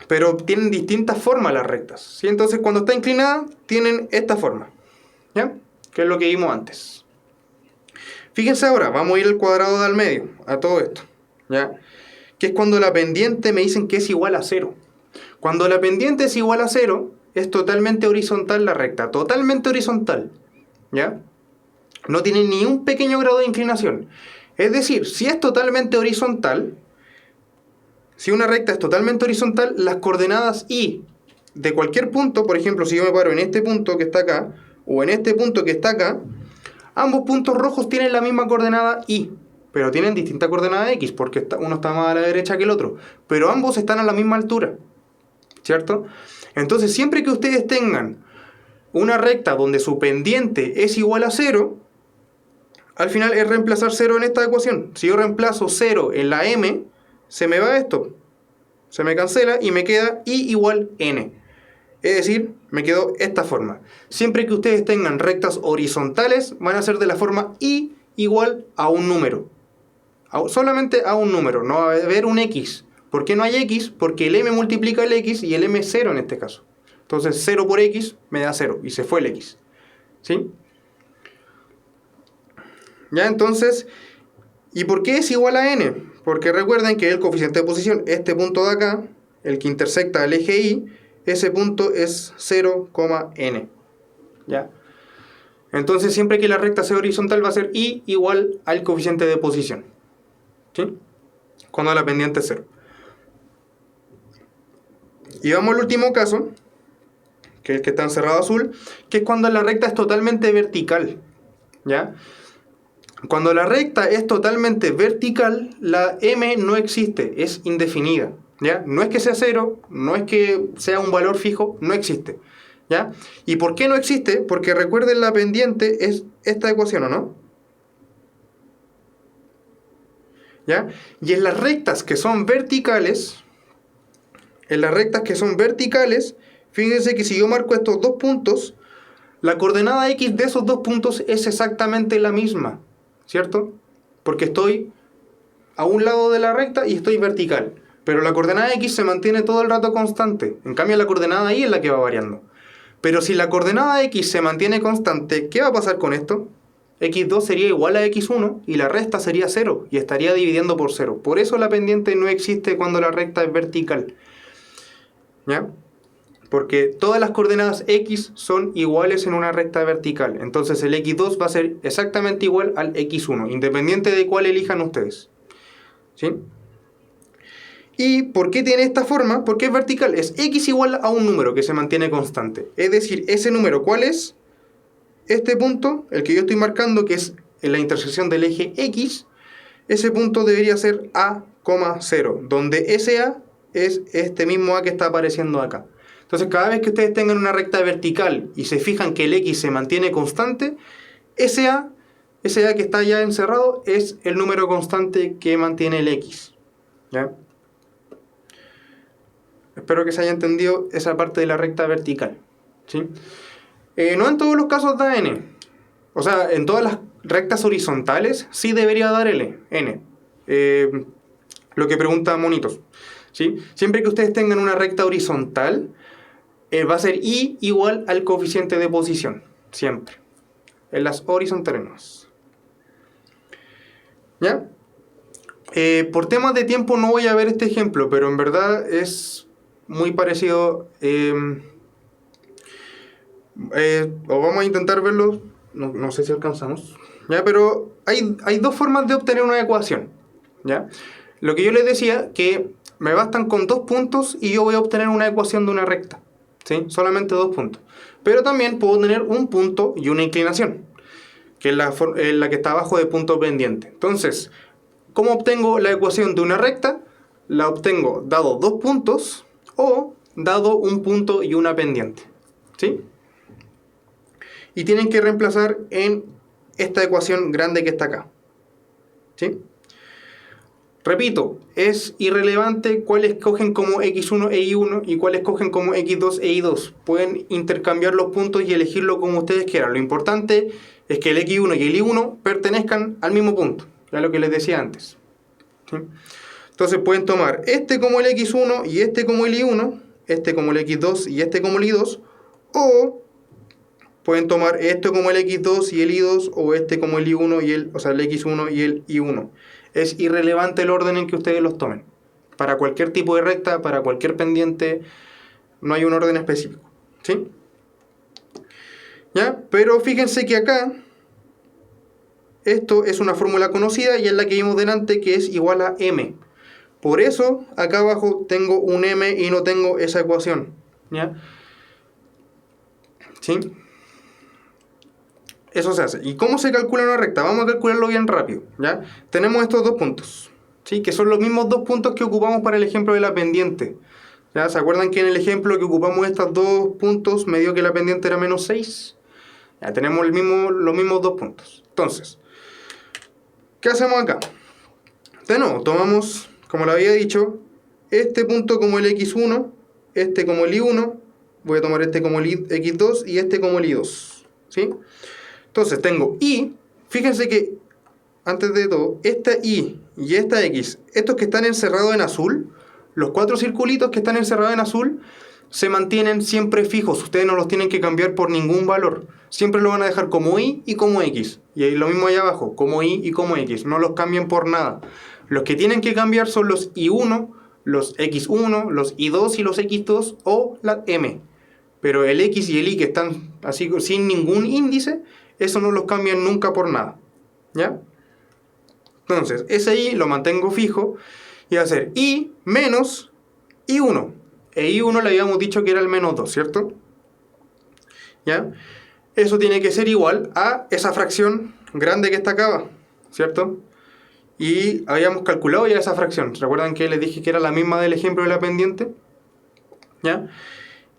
Pero tienen distintas formas las rectas, ¿sí? Entonces cuando está inclinada tienen esta forma, ¿ya? Que es lo que vimos antes. Fíjense ahora, vamos a ir al cuadrado de al medio, a todo esto, ¿ya? Que es cuando la pendiente me dicen que es igual a 0. Cuando la pendiente es igual a 0, es totalmente horizontal la recta, totalmente horizontal, ¿ya? No tiene ni un pequeño grado de inclinación. Es decir, si es totalmente horizontal, si una recta es totalmente horizontal, las coordenadas y de cualquier punto, por ejemplo, si yo me paro en este punto que está acá, o en este punto que está acá, ambos puntos rojos tienen la misma coordenada y, pero tienen distinta coordenada x, porque uno está más a la derecha que el otro, pero ambos están a la misma altura, ¿cierto? Entonces, siempre que ustedes tengan una recta donde su pendiente es igual a 0, al final es reemplazar 0 en esta ecuación. Si yo reemplazo 0 en la m, se me va esto, se me cancela y me queda i igual n. Es decir, me quedó esta forma. Siempre que ustedes tengan rectas horizontales, van a ser de la forma i igual a un número. Solamente a un número, no va a haber un x. ¿Por qué no hay x? Porque el m multiplica el x y el m es 0 en este caso. Entonces 0 por x me da 0 y se fue el x, ¿sí? Ya, entonces, ¿y por qué es igual a n? Porque recuerden que el coeficiente de posición, este punto de acá, el que intersecta el eje y, ese punto es 0, n, ¿ya? Entonces siempre que la recta sea horizontal va a ser i igual al coeficiente de posición, ¿sí? Cuando la pendiente es 0. Y vamos al último caso, que es el que está encerrado azul, que es cuando la recta es totalmente vertical, ¿ya? Cuando la recta es totalmente vertical, la m no existe, es indefinida, ¿ya? No es que sea cero, no es que sea un valor fijo, no existe, ¿ya? ¿Y por qué no existe? Porque recuerden, la pendiente es esta ecuación, ¿o no? ¿Ya? Y en las rectas que son verticales, fíjense que si yo marco estos dos puntos, la coordenada x de esos dos puntos es exactamente la misma, ¿cierto? Porque estoy a un lado de la recta y estoy vertical. Pero la coordenada x se mantiene todo el rato constante. En cambio, la coordenada y es la que va variando. Pero si la coordenada x se mantiene constante, ¿qué va a pasar con esto? x2 sería igual a x1 y la resta sería 0 y estaría dividiendo por 0. Por eso la pendiente no existe cuando la recta es vertical, ¿ya? Porque todas las coordenadas x son iguales en una recta vertical. Entonces el x2 va a ser exactamente igual al x1, independiente de cuál elijan ustedes, ¿sí? ¿Y por qué tiene esta forma? Porque es vertical. Es x igual a un número que se mantiene constante. Es decir, ese número, ¿cuál es? Este punto, el que yo estoy marcando, que es en la intersección del eje x, ese punto debería ser a, 0, donde ese a es este mismo a que está apareciendo acá. Entonces, cada vez que ustedes tengan una recta vertical y se fijan que el x se mantiene constante, ese a que está ya encerrado, es el número constante que mantiene el x, ¿ya? Espero que se haya entendido esa parte de la recta vertical, ¿sí? No en todos los casos da n. O sea, en todas las rectas horizontales sí debería dar n. Lo que pregunta Monitos, ¿sí? Siempre que ustedes tengan una recta horizontal, va a ser y igual al coeficiente de posición. Siempre. En las horizontales. ¿Ya? Por temas de tiempo no voy a ver este ejemplo, pero en verdad es muy parecido. O vamos a intentar verlo. No sé si alcanzamos. ¿Ya? Pero hay dos formas de obtener una ecuación. ¿Ya? Lo que yo les decía, que me bastan con 2 puntos y yo voy a obtener una ecuación de una recta, ¿sí? Solamente 2 puntos. Pero también puedo tener un punto y una inclinación, que es la que está abajo de punto pendiente. Entonces, ¿cómo obtengo la ecuación de una recta? La obtengo dado 2 puntos o dado un punto y una pendiente, ¿sí? Y tienen que reemplazar en esta ecuación grande que está acá, ¿sí? Repito, es irrelevante cuáles cogen como x1 e y1 y cuáles cogen como x2 e y2. Pueden intercambiar los puntos y elegirlo como ustedes quieran. Lo importante es que el x1 y el y1 pertenezcan al mismo punto. Ya lo que les decía antes, ¿sí? Entonces pueden tomar este como el x1 y este como el y1, este como el x2 y este como el y2, o pueden tomar esto como el x2 y el y2, o este como el y1 y el x1 y el y1. Es irrelevante el orden en que ustedes los tomen. Para cualquier tipo de recta, para cualquier pendiente, no hay un orden específico, ¿sí? ¿Ya? Pero fíjense que acá, esto es una fórmula conocida y es la que vimos delante, que es igual a m. Por eso, acá abajo tengo un m y no tengo esa ecuación, ¿ya? ¿Sí? Eso se hace. ¿Y cómo se calcula una recta? Vamos a calcularlo bien rápido, ¿ya? Tenemos estos 2 puntos, ¿sí? Que son los mismos 2 puntos que ocupamos para el ejemplo de la pendiente. ¿Ya? ¿Se acuerdan que en el ejemplo que ocupamos estos 2 puntos me dio que la pendiente era menos 6? Ya tenemos los mismos 2 puntos. Entonces, ¿qué hacemos acá? De nuevo, tomamos, como lo había dicho, este punto como el x1, este como el y1, voy a tomar este como el x2 y este como el y2, ¿sí? Entonces tengo y, fíjense que antes de todo, esta y esta x, estos que están encerrados en azul, los 4 circulitos que están encerrados en azul, se mantienen siempre fijos. Ustedes no los tienen que cambiar por ningún valor. Siempre lo van a dejar como y como x. Y ahí lo mismo allá abajo, como y como x. No los cambien por nada. Los que tienen que cambiar son los y1, los x1, los y2 y los x2 o la m. Pero el x y el y que están así sin ningún índice, eso no los cambian nunca por nada, ¿ya? Entonces, ese y lo mantengo fijo y va a ser y menos y1. E y1 le habíamos dicho que era el menos 2, ¿cierto? ¿Ya? Eso tiene que ser igual a esa fracción grande que está acá abajo, ¿cierto? Y habíamos calculado ya esa fracción. ¿Recuerdan que les dije que era la misma del ejemplo de la pendiente? ¿Ya?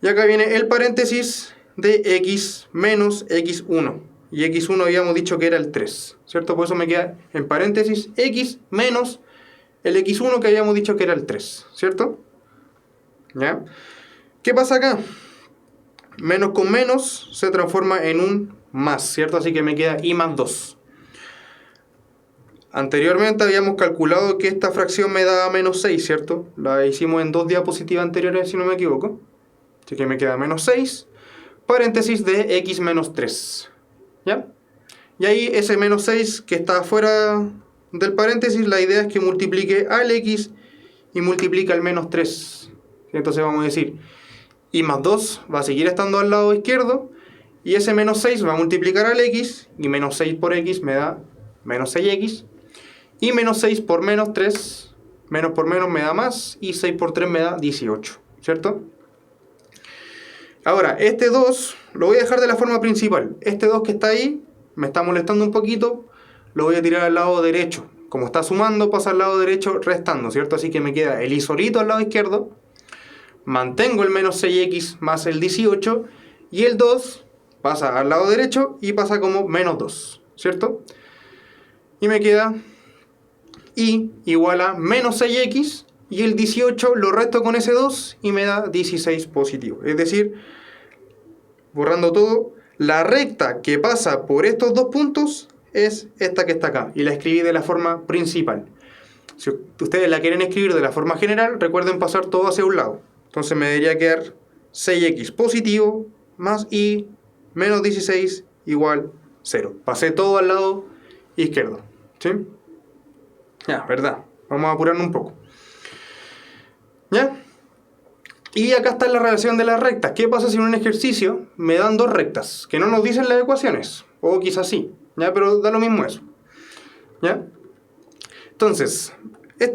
Y acá viene el paréntesis de x menos x1. Y x1 habíamos dicho que era el 3, ¿cierto? Por eso me queda en paréntesis x menos el x1 que habíamos dicho que era el 3, ¿cierto? ¿Ya? ¿Qué pasa acá? Menos con menos se transforma en un más, ¿cierto? Así que me queda y más 2. Anteriormente habíamos calculado que esta fracción me daba menos 6, ¿cierto? La hicimos en 2 diapositivas anteriores, si no me equivoco. Así que me queda menos 6, paréntesis de x menos 3. ¿Ya? Y ahí ese menos 6 que está fuera del paréntesis, la idea es que multiplique al x y multiplica al menos 3. Entonces vamos a decir, y más 2 va a seguir estando al lado izquierdo, y ese menos 6 va a multiplicar al x, y menos 6 por x me da menos 6x, y menos 6 por menos 3, menos por menos me da más, y 6 por 3 me da 18, ¿cierto? Ahora, este 2 lo voy a dejar de la forma principal. Este 2 que está ahí me está molestando un poquito, lo voy a tirar al lado derecho. Como está sumando, pasa al lado derecho restando, ¿cierto? Así que me queda el y solito al lado izquierdo, mantengo el menos 6x más el 18, y el 2 pasa al lado derecho y pasa como menos 2, ¿cierto? Y me queda y igual a menos 6x, y el 18 lo resto con ese 2 y me da 16 positivo. Es decir, borrando todo, la recta que pasa por estos dos puntos es esta que está acá, y la escribí de la forma principal. Si ustedes la quieren escribir de la forma general, recuerden pasar todo hacia un lado. Entonces me debería quedar 6x positivo más y menos 16 igual 0. Pasé todo al lado izquierdo, ¿sí? Ya, ¿verdad? Vamos a apurarnos un poco. ¿Ya? Y acá está la relación de las rectas. ¿Qué pasa si en un ejercicio me dan dos rectas? Que no nos dicen las ecuaciones. O quizás sí, ¿ya? Pero da lo mismo eso. ¿Ya? Entonces,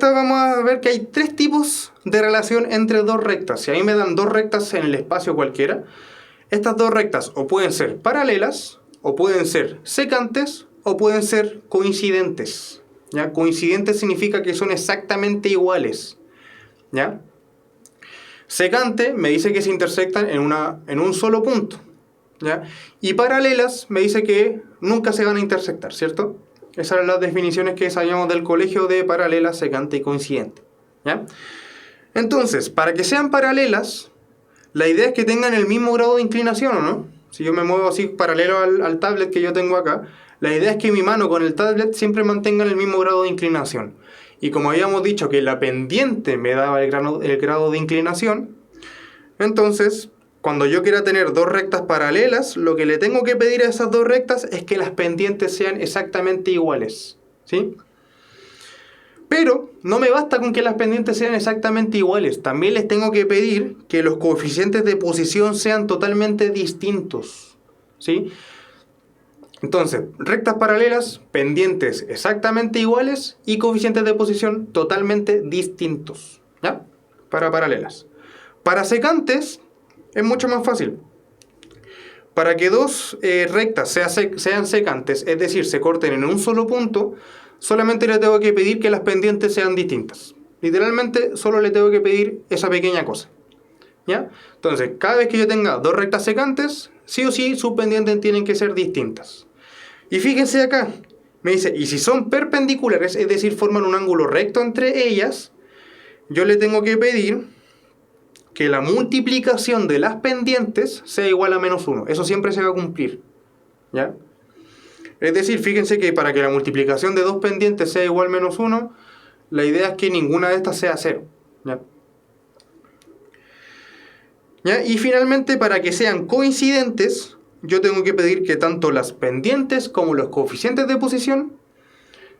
vamos a ver que hay tres tipos de relación entre dos rectas. Si a mí me dan dos rectas en el espacio cualquiera, estas dos rectas o pueden ser paralelas, o pueden ser secantes, o pueden ser coincidentes. ¿Ya? Coincidentes significa que son exactamente iguales. ¿Ya? Secante me dice que se intersectan en un solo punto. ¿Ya? Y paralelas me dice que nunca se van a intersectar, ¿cierto? Esas eran las definiciones que sabíamos del colegio de paralela, secante y coincidente. ¿Ya? Entonces, para que sean paralelas, la idea es que tengan el mismo grado de inclinación, ¿o no? Si yo me muevo así paralelo al tablet que yo tengo acá, la idea es que mi mano con el tablet siempre mantenga el mismo grado de inclinación. Y como habíamos dicho que la pendiente me daba el grado de inclinación, entonces, cuando yo quiera tener dos rectas paralelas, lo que le tengo que pedir a esas dos rectas es que las pendientes sean exactamente iguales, ¿sí? Pero no me basta con que las pendientes sean exactamente iguales, también les tengo que pedir que los coeficientes de posición sean totalmente distintos, ¿sí? Entonces, rectas paralelas, pendientes exactamente iguales y coeficientes de posición totalmente distintos, ¿ya? Para paralelas. Para secantes es mucho más fácil. Para que dos rectas sean secantes, es decir, se corten en un solo punto, solamente le tengo que pedir que las pendientes sean distintas. Literalmente solo le tengo que pedir esa pequeña cosa, ¿ya? Entonces, cada vez que yo tenga dos rectas secantes, sí o sí sus pendientes tienen que ser distintas. Y fíjense acá, me dice, y si son perpendiculares, es decir, forman un ángulo recto entre ellas, yo le tengo que pedir que la multiplicación de las pendientes sea igual a menos 1. Eso siempre se va a cumplir, ¿ya? Es decir, fíjense que para que la multiplicación de dos pendientes sea igual a menos 1, la idea es que ninguna de estas sea 0, ¿ya? ¿Ya? Y finalmente, para que sean coincidentes, yo tengo que pedir que tanto las pendientes como los coeficientes de posición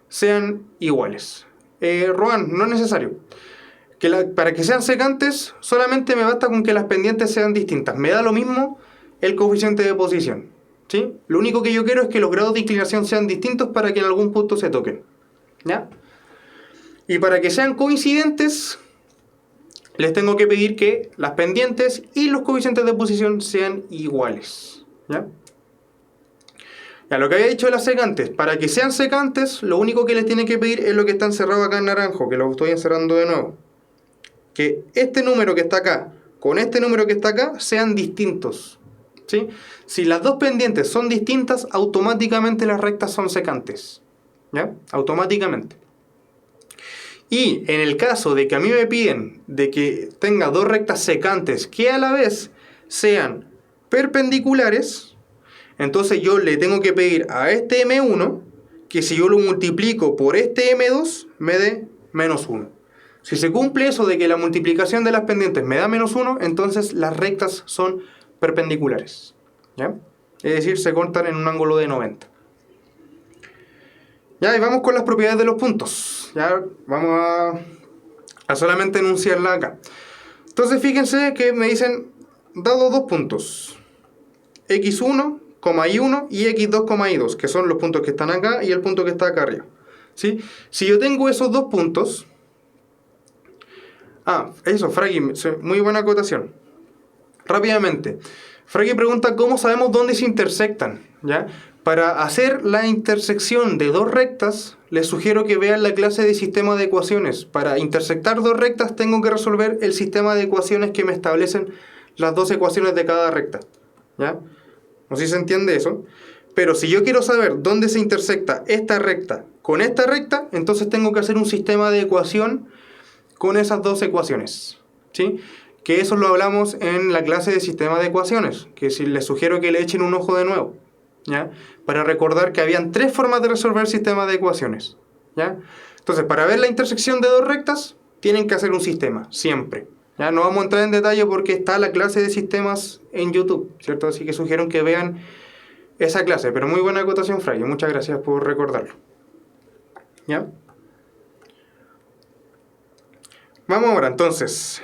sean iguales. Rohan, no es necesario. Para que sean secantes, solamente me basta con que las pendientes sean distintas. Me da lo mismo el coeficiente de posición, ¿sí? Lo único que yo quiero es que los grados de inclinación sean distintos para que en algún punto se toquen, ¿ya? Y para que sean coincidentes, les tengo que pedir que las pendientes y los coeficientes de posición sean iguales, ¿ya? Ya, lo que había dicho de las secantes, para que sean secantes, lo único que les tienen que pedir es lo que está encerrado acá en naranjo, que lo estoy encerrando de nuevo. Que este número que está acá con este número que está acá sean distintos. ¿Sí? Si las dos pendientes son distintas, automáticamente las rectas son secantes. ¿Ya? Automáticamente. Y en el caso de que a mí me piden de que tenga dos rectas secantes que a la vez sean perpendiculares, entonces yo le tengo que pedir a este M1 que si yo lo multiplico por este M2 me dé menos 1. Si se cumple eso de que la multiplicación de las pendientes me da menos 1, entonces las rectas son perpendiculares. ¿Ya? Es decir, se cortan en un ángulo de 90. Ya, y vamos con las propiedades de los puntos. Ya, vamos a solamente enunciarla acá. Entonces, fíjense que me dicen, dado dos puntos, x1, y1 y x2, y2, que son los puntos que están acá y el punto que está acá arriba. ¿Sí? Si yo tengo esos dos puntos... eso, Fragi, muy buena acotación. Rápidamente. Fragi pregunta cómo sabemos dónde se intersectan. ¿Ya? Para hacer la intersección de dos rectas, les sugiero que vean la clase de sistema de ecuaciones. Para intersectar dos rectas tengo que resolver el sistema de ecuaciones que me establecen las dos ecuaciones de cada recta. ¿Ya? No sé si se entiende eso. Pero si yo quiero saber dónde se intersecta esta recta con esta recta, entonces tengo que hacer un sistema de ecuación con esas dos ecuaciones. ¿Sí? Que eso lo hablamos en la clase de sistema de ecuaciones. Que si les sugiero que le echen un ojo de nuevo. ¿Ya? Para recordar que habían tres formas de resolver sistemas de ecuaciones. ¿Ya? Entonces, para ver la intersección de dos rectas, tienen que hacer un sistema, siempre. ¿Ya? No vamos a entrar en detalle porque está la clase de sistemas en YouTube, ¿cierto? Así que sugiero que vean esa clase. Pero muy buena acotación, Fray. Muchas gracias por recordarlo. ¿Ya? Vamos ahora, entonces.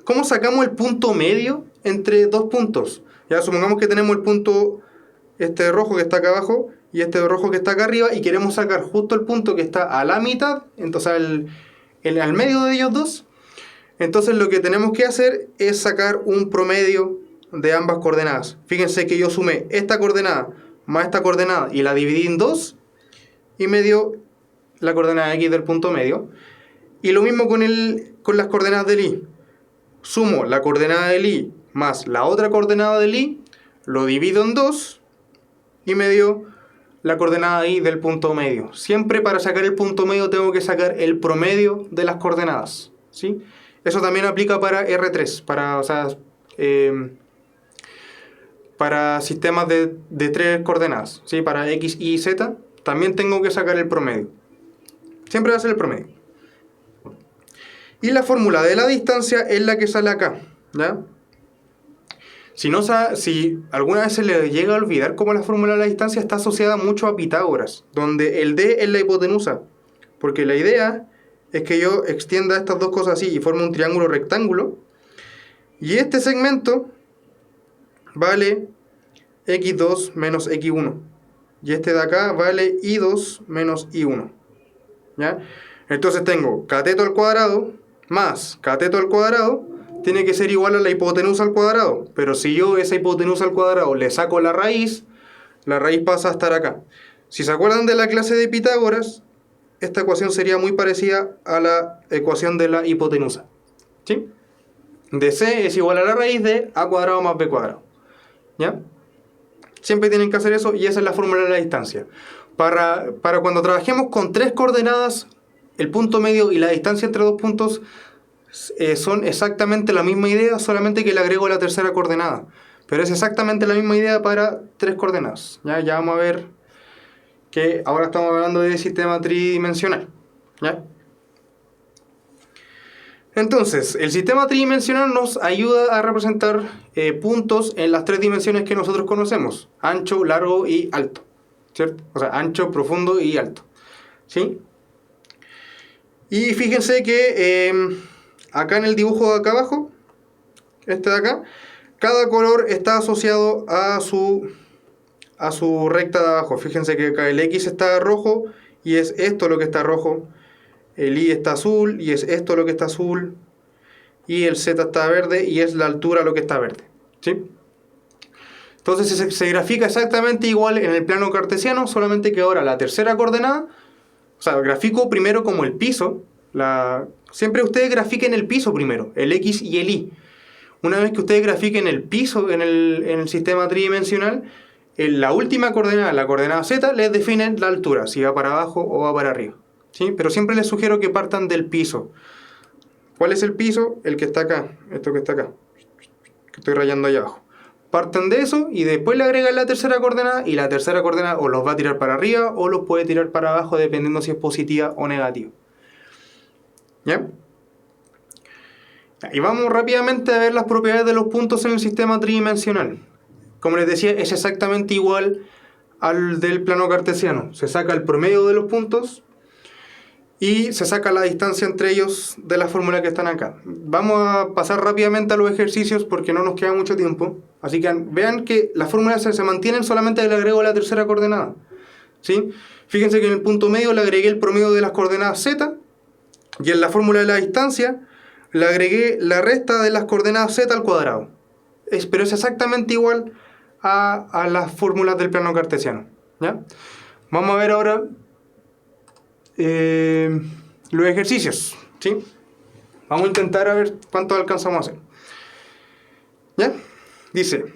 ¿Cómo sacamos el punto medio entre dos puntos? Ya, supongamos que tenemos el punto este rojo que está acá abajo y este rojo que está acá arriba y queremos sacar justo el punto que está a la mitad, entonces al medio de ellos dos. Entonces lo que tenemos que hacer es sacar un promedio de ambas coordenadas. Fíjense que yo sumé esta coordenada más esta coordenada y la dividí en dos y me dio la coordenada X del punto medio. Y lo mismo con las coordenadas del Y. Sumo la coordenada del Y más la otra coordenada del Y, lo divido en dos y me dio la coordenada Y del punto medio. Siempre para sacar el punto medio tengo que sacar el promedio de las coordenadas. ¿Sí? Eso también aplica para R3, para sistemas de tres coordenadas. ¿Sí? Para X, Y y Z también tengo que sacar el promedio. Siempre va a ser el promedio. Y la fórmula de la distancia es la que sale acá. ¿Ya? Si alguna vez se le llega a olvidar cómo la fórmula de la distancia está asociada mucho a Pitágoras, donde el D es la hipotenusa. Porque la idea es que yo extienda estas dos cosas así y forme un triángulo rectángulo. Y este segmento vale x2 menos x1. Y este de acá vale y2 menos y1. ¿Ya? Entonces tengo cateto al cuadrado más cateto al cuadrado. Tiene que ser igual a la hipotenusa al cuadrado. Pero si yo esa hipotenusa al cuadrado le saco la raíz pasa a estar acá. Si se acuerdan de la clase de Pitágoras, esta ecuación sería muy parecida a la ecuación de la hipotenusa. ¿Sí? De C es igual a la raíz de A cuadrado más B cuadrado. ¿Ya? Siempre tienen que hacer eso y esa es la fórmula de la distancia. Para cuando trabajemos con tres coordenadas, el punto medio y la distancia entre dos puntos son exactamente la misma idea, solamente que le agrego la tercera coordenada. Pero es exactamente la misma idea para tres coordenadas. Ya vamos a ver que ahora estamos hablando de sistema tridimensional. ¿Ya? Entonces, el sistema tridimensional nos ayuda a representar puntos en las tres dimensiones que nosotros conocemos: ancho, largo y alto. ¿Cierto? O sea, ancho, profundo y alto. ¿Sí? Y fíjense que acá en el dibujo de acá abajo, este de acá, cada color está asociado a su recta de abajo. Fíjense que acá el X está rojo y es esto lo que está rojo. El Y está azul y es esto lo que está azul. Y el Z está verde y es la altura lo que está verde. ¿Sí? Entonces se grafica exactamente igual en el plano cartesiano, solamente que ahora la tercera coordenada, o sea, grafico primero como el piso, siempre ustedes grafiquen el piso primero, el X y el Y. Una vez que ustedes grafiquen el piso en el sistema tridimensional, en la última coordenada, la coordenada Z, les definen la altura, si va para abajo o va para arriba, ¿sí? Pero siempre les sugiero que partan del piso. ¿Cuál es el piso? El que está acá, esto que está acá, que estoy rayando allá abajo. Parten de eso y después le agregan la tercera coordenada, y la tercera coordenada o los va a tirar para arriba o los puede tirar para abajo dependiendo si es positiva o negativa. ¿Ya? Y vamos rápidamente a ver las propiedades de los puntos en el sistema tridimensional. Como les decía, es exactamente igual al del plano cartesiano. Se saca el promedio de los puntos y se saca la distancia entre ellos de la fórmula que están acá. Vamos a pasar rápidamente a los ejercicios porque no nos queda mucho tiempo. Así que vean que las fórmulas se mantienen, solamente le agrego la tercera coordenada, ¿sí? Fíjense que en el punto medio le agregué el promedio de las coordenadas z, y en la fórmula de la distancia le agregué la resta de las coordenadas z al cuadrado. Pero es exactamente igual a las fórmulas del plano cartesiano, ¿ya? Vamos a ver ahora los ejercicios, ¿sí? Vamos a intentar a ver cuánto alcanzamos a hacer. ¿Ya? Dice,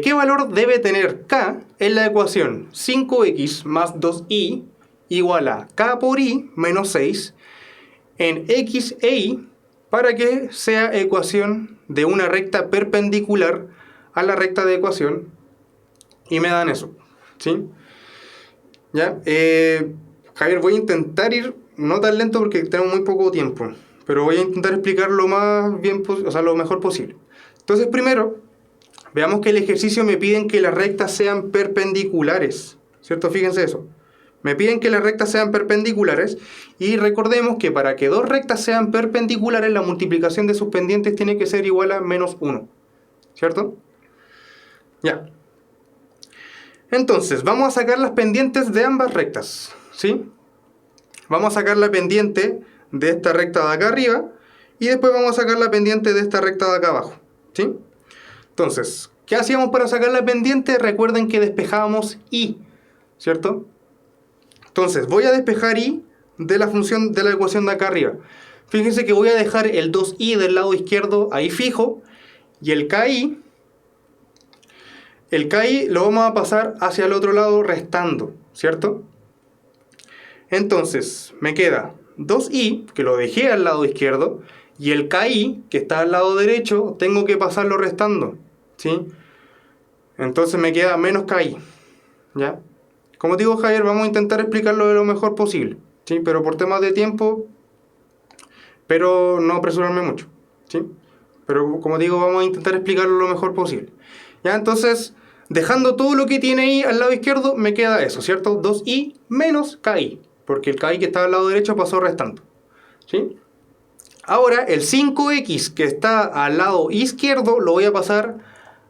¿qué valor debe tener k en la ecuación 5x más 2y igual a k por y menos 6 en x e y para que sea ecuación de una recta perpendicular a la recta de ecuación? Y me dan eso, ¿sí? ¿Ya? Javier, voy a intentar ir no tan lento porque tenemos muy poco tiempo, pero voy a intentar explicar lo más bien, o sea, lo mejor posible. Entonces, primero, veamos que el ejercicio me piden que las rectas sean perpendiculares, ¿cierto? Fíjense eso. Me piden que las rectas sean perpendiculares, y recordemos que para que dos rectas sean perpendiculares, la multiplicación de sus pendientes tiene que ser igual a menos 1, ¿cierto? Ya. Entonces, vamos a sacar las pendientes de ambas rectas, ¿sí? Vamos a sacar la pendiente de esta recta de acá arriba, y después vamos a sacar la pendiente de esta recta de acá abajo, ¿sí? Entonces, ¿qué hacíamos para sacar la pendiente? Recuerden que despejábamos y, ¿cierto? Entonces, voy a despejar y de la función de la ecuación de acá arriba. Fíjense que voy a dejar el 2i del lado izquierdo ahí fijo, y el ki lo vamos a pasar hacia el otro lado restando, ¿cierto? Entonces, me queda 2i, que lo dejé al lado izquierdo, y el ki, que está al lado derecho, tengo que pasarlo restando, ¿sí? Entonces me queda menos ki, ¿ya? Como digo, Javier, vamos a intentar explicarlo de lo mejor posible, ¿sí? Pero por temas de tiempo, pero no apresurarme mucho, ¿sí? Pero como digo, vamos a intentar explicarlo lo mejor posible. ¿Ya? Entonces, dejando todo lo que tiene ahí al lado izquierdo, me queda eso, ¿cierto? 2i menos ki, porque el ki que estaba al lado derecho pasó restando, ¿sí? Ahora, el 5x que está al lado izquierdo lo voy a pasar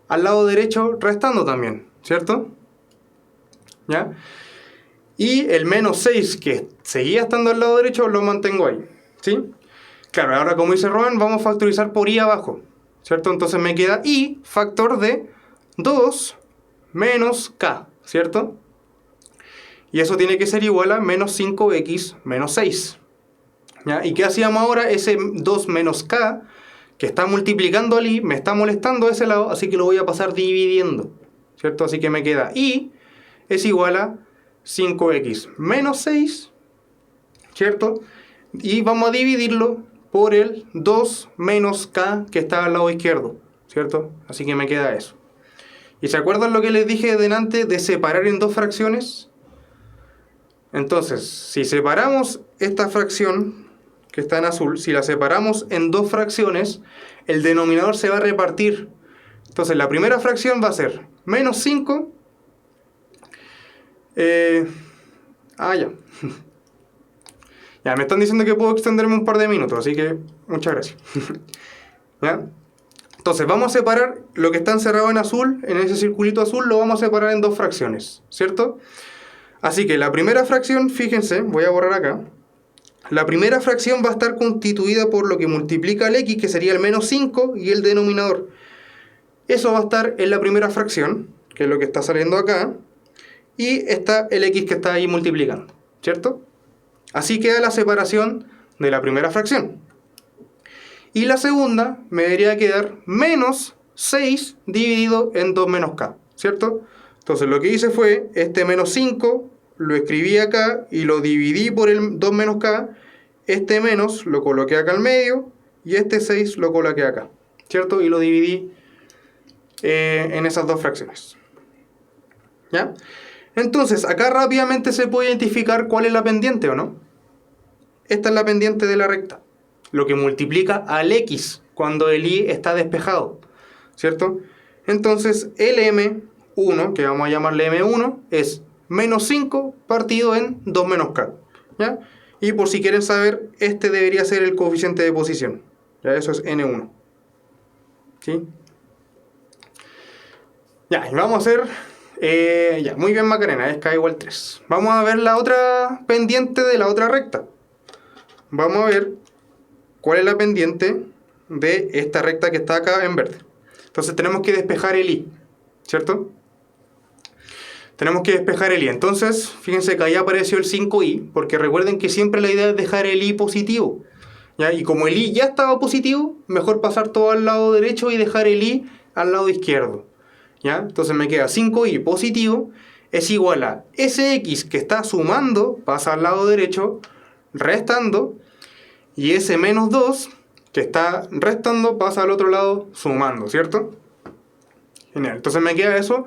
al lado derecho restando también, ¿cierto? ¿Ya? Y el menos 6 que seguía estando al lado derecho lo mantengo ahí, ¿sí? Claro, ahora como dice Rowan, vamos a factorizar por y abajo, ¿cierto? Entonces me queda y factor de 2 menos k, ¿cierto? Y eso tiene que ser igual a menos 5x menos 6. ¿Ya? ¿Y qué hacíamos ahora? Ese 2 menos k que está multiplicando al i me está molestando a ese lado, así que lo voy a pasar dividiendo, ¿cierto? Así que me queda i es igual a 5x menos 6, ¿cierto? Y vamos a dividirlo por el 2 menos k que está al lado izquierdo, ¿cierto? Así que me queda eso. ¿Y se acuerdan lo que les dije delante de separar en dos fracciones? Entonces, si separamos esta fracción que está en azul, si la separamos en dos fracciones, el denominador se va a repartir. Entonces, la primera fracción va a ser menos 5. Ya. Ya, me están diciendo que puedo extenderme un par de minutos, así que muchas gracias. ¿Ya? Entonces, vamos a separar lo que está encerrado en azul, en ese circulito azul, lo vamos a separar en dos fracciones, ¿cierto? Así que la primera fracción, fíjense, voy a borrar acá. La primera fracción va a estar constituida por lo que multiplica el x, que sería el menos 5, y el denominador. Eso va a estar en la primera fracción, que es lo que está saliendo acá, y está el x que está ahí multiplicando, ¿cierto? Así queda la separación de la primera fracción. Y la segunda me debería quedar menos 6 dividido en 2 menos k, ¿cierto? Entonces lo que hice fue, este menos 5 lo escribí acá y lo dividí por el 2 menos k, este menos lo coloqué acá al medio y este 6 lo coloqué acá, ¿cierto? Y lo dividí en esas dos fracciones, ¿ya? Entonces acá rápidamente se puede identificar cuál es la pendiente, ¿o no? Esta es la pendiente de la recta, lo que multiplica al x cuando el y está despejado, ¿cierto? Entonces el m1, que vamos a llamarle m1, es menos 5 partido en 2 menos k, ¿ya? Y por si quieren saber, este debería ser el coeficiente de posición, ¿ya? Eso es n1, ¿sí? Ya, y vamos a hacer... ya, muy bien Macarena, es k igual 3. Vamos a ver la otra pendiente de la otra recta. Vamos a ver cuál es la pendiente de esta recta que está acá en verde. Entonces tenemos que despejar el y, ¿cierto? Tenemos que despejar el y. Entonces, fíjense que ahí apareció el 5i, porque recuerden que siempre la idea es dejar el y positivo, ¿ya? Y como el y ya estaba positivo, mejor pasar todo al lado derecho y dejar el y al lado izquierdo, ¿ya? Entonces me queda 5i positivo es igual a ese x que está sumando, pasa al lado derecho, restando, y ese menos 2 que está restando pasa al otro lado sumando, ¿cierto? Genial, entonces me queda eso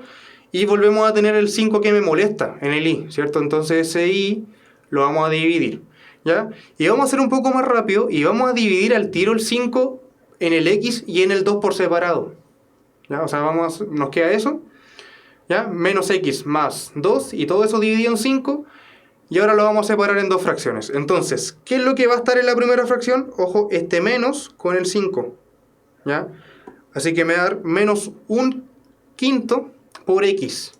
y volvemos a tener el 5 que me molesta en el y, ¿cierto? Entonces ese y lo vamos a dividir, ¿ya? Y vamos a hacer un poco más rápido y vamos a dividir al tiro el 5 en el x y en el 2 por separado, ¿ya? O sea, nos queda eso, ¿ya? Menos x más 2 y todo eso dividido en 5. Y ahora lo vamos a separar en dos fracciones. Entonces, ¿qué es lo que va a estar en la primera fracción? Ojo, este menos con el 5, ¿ya? Así que me va a dar menos 1/5 por x,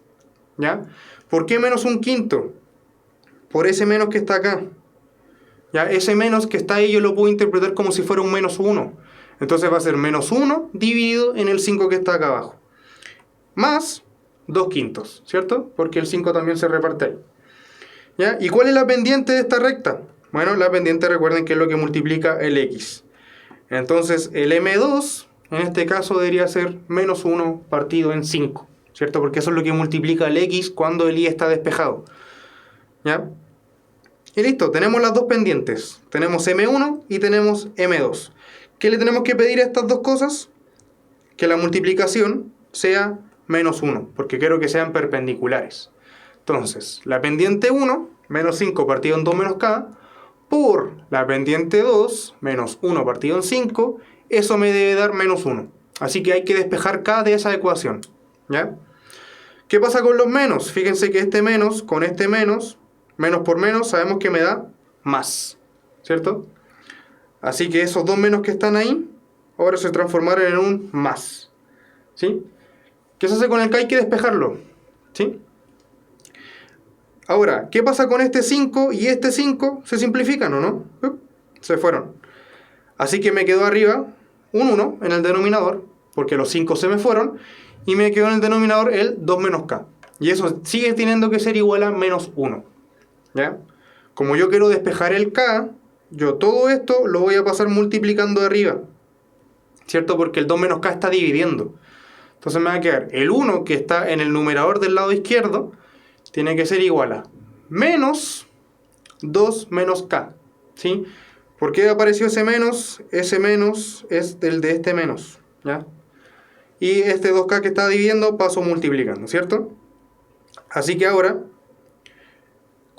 ¿ya? ¿Por qué menos 1/5? Por ese menos que está acá, ¿ya? Ese menos que está ahí yo lo puedo interpretar como si fuera un menos 1. Entonces va a ser menos 1 dividido en el 5 que está acá abajo. Más 2/5, ¿cierto? Porque el 5 también se reparte ahí, ¿ya? ¿Y cuál es la pendiente de esta recta? Bueno, la pendiente, recuerden que es lo que multiplica el x. Entonces el m2 en este caso debería ser menos 1 partido en 5, ¿cierto? Porque eso es lo que multiplica el x cuando el y está despejado, ¿ya? Y listo, tenemos las dos pendientes. Tenemos m1 y tenemos m2. ¿Qué le tenemos que pedir a estas dos cosas? Que la multiplicación sea menos 1, porque quiero que sean perpendiculares. Entonces, la pendiente 1, menos 5 partido en 2 menos k, por la pendiente 2, menos 1 partido en 5, eso me debe dar menos 1. Así que hay que despejar k de esa ecuación, ¿ya? ¿Qué pasa con los menos? Fíjense que este menos con este menos por menos, sabemos que me da más, ¿cierto? Así que esos dos menos que están ahí, ahora se transformaron en un más, ¿sí? ¿Qué se hace con el k? Hay que despejarlo, ¿sí? Ahora, ¿qué pasa con este 5 y este 5? ¿Se simplifican o no? Se fueron. Así que me quedó arriba un 1 en el denominador, porque los 5 se me fueron, y me quedó en el denominador el 2 menos k. Y eso sigue teniendo que ser igual a menos 1, ¿ya? Como yo quiero despejar el k, yo todo esto lo voy a pasar multiplicando de arriba, ¿cierto? Porque el 2 menos k está dividiendo. Entonces me va a quedar el 1 que está en el numerador del lado izquierdo, tiene que ser igual a menos 2 menos k, ¿sí? ¿Por qué apareció ese menos? Ese menos es del de este menos, ¿ya? Y este 2k que está dividiendo paso multiplicando, ¿cierto? Así que ahora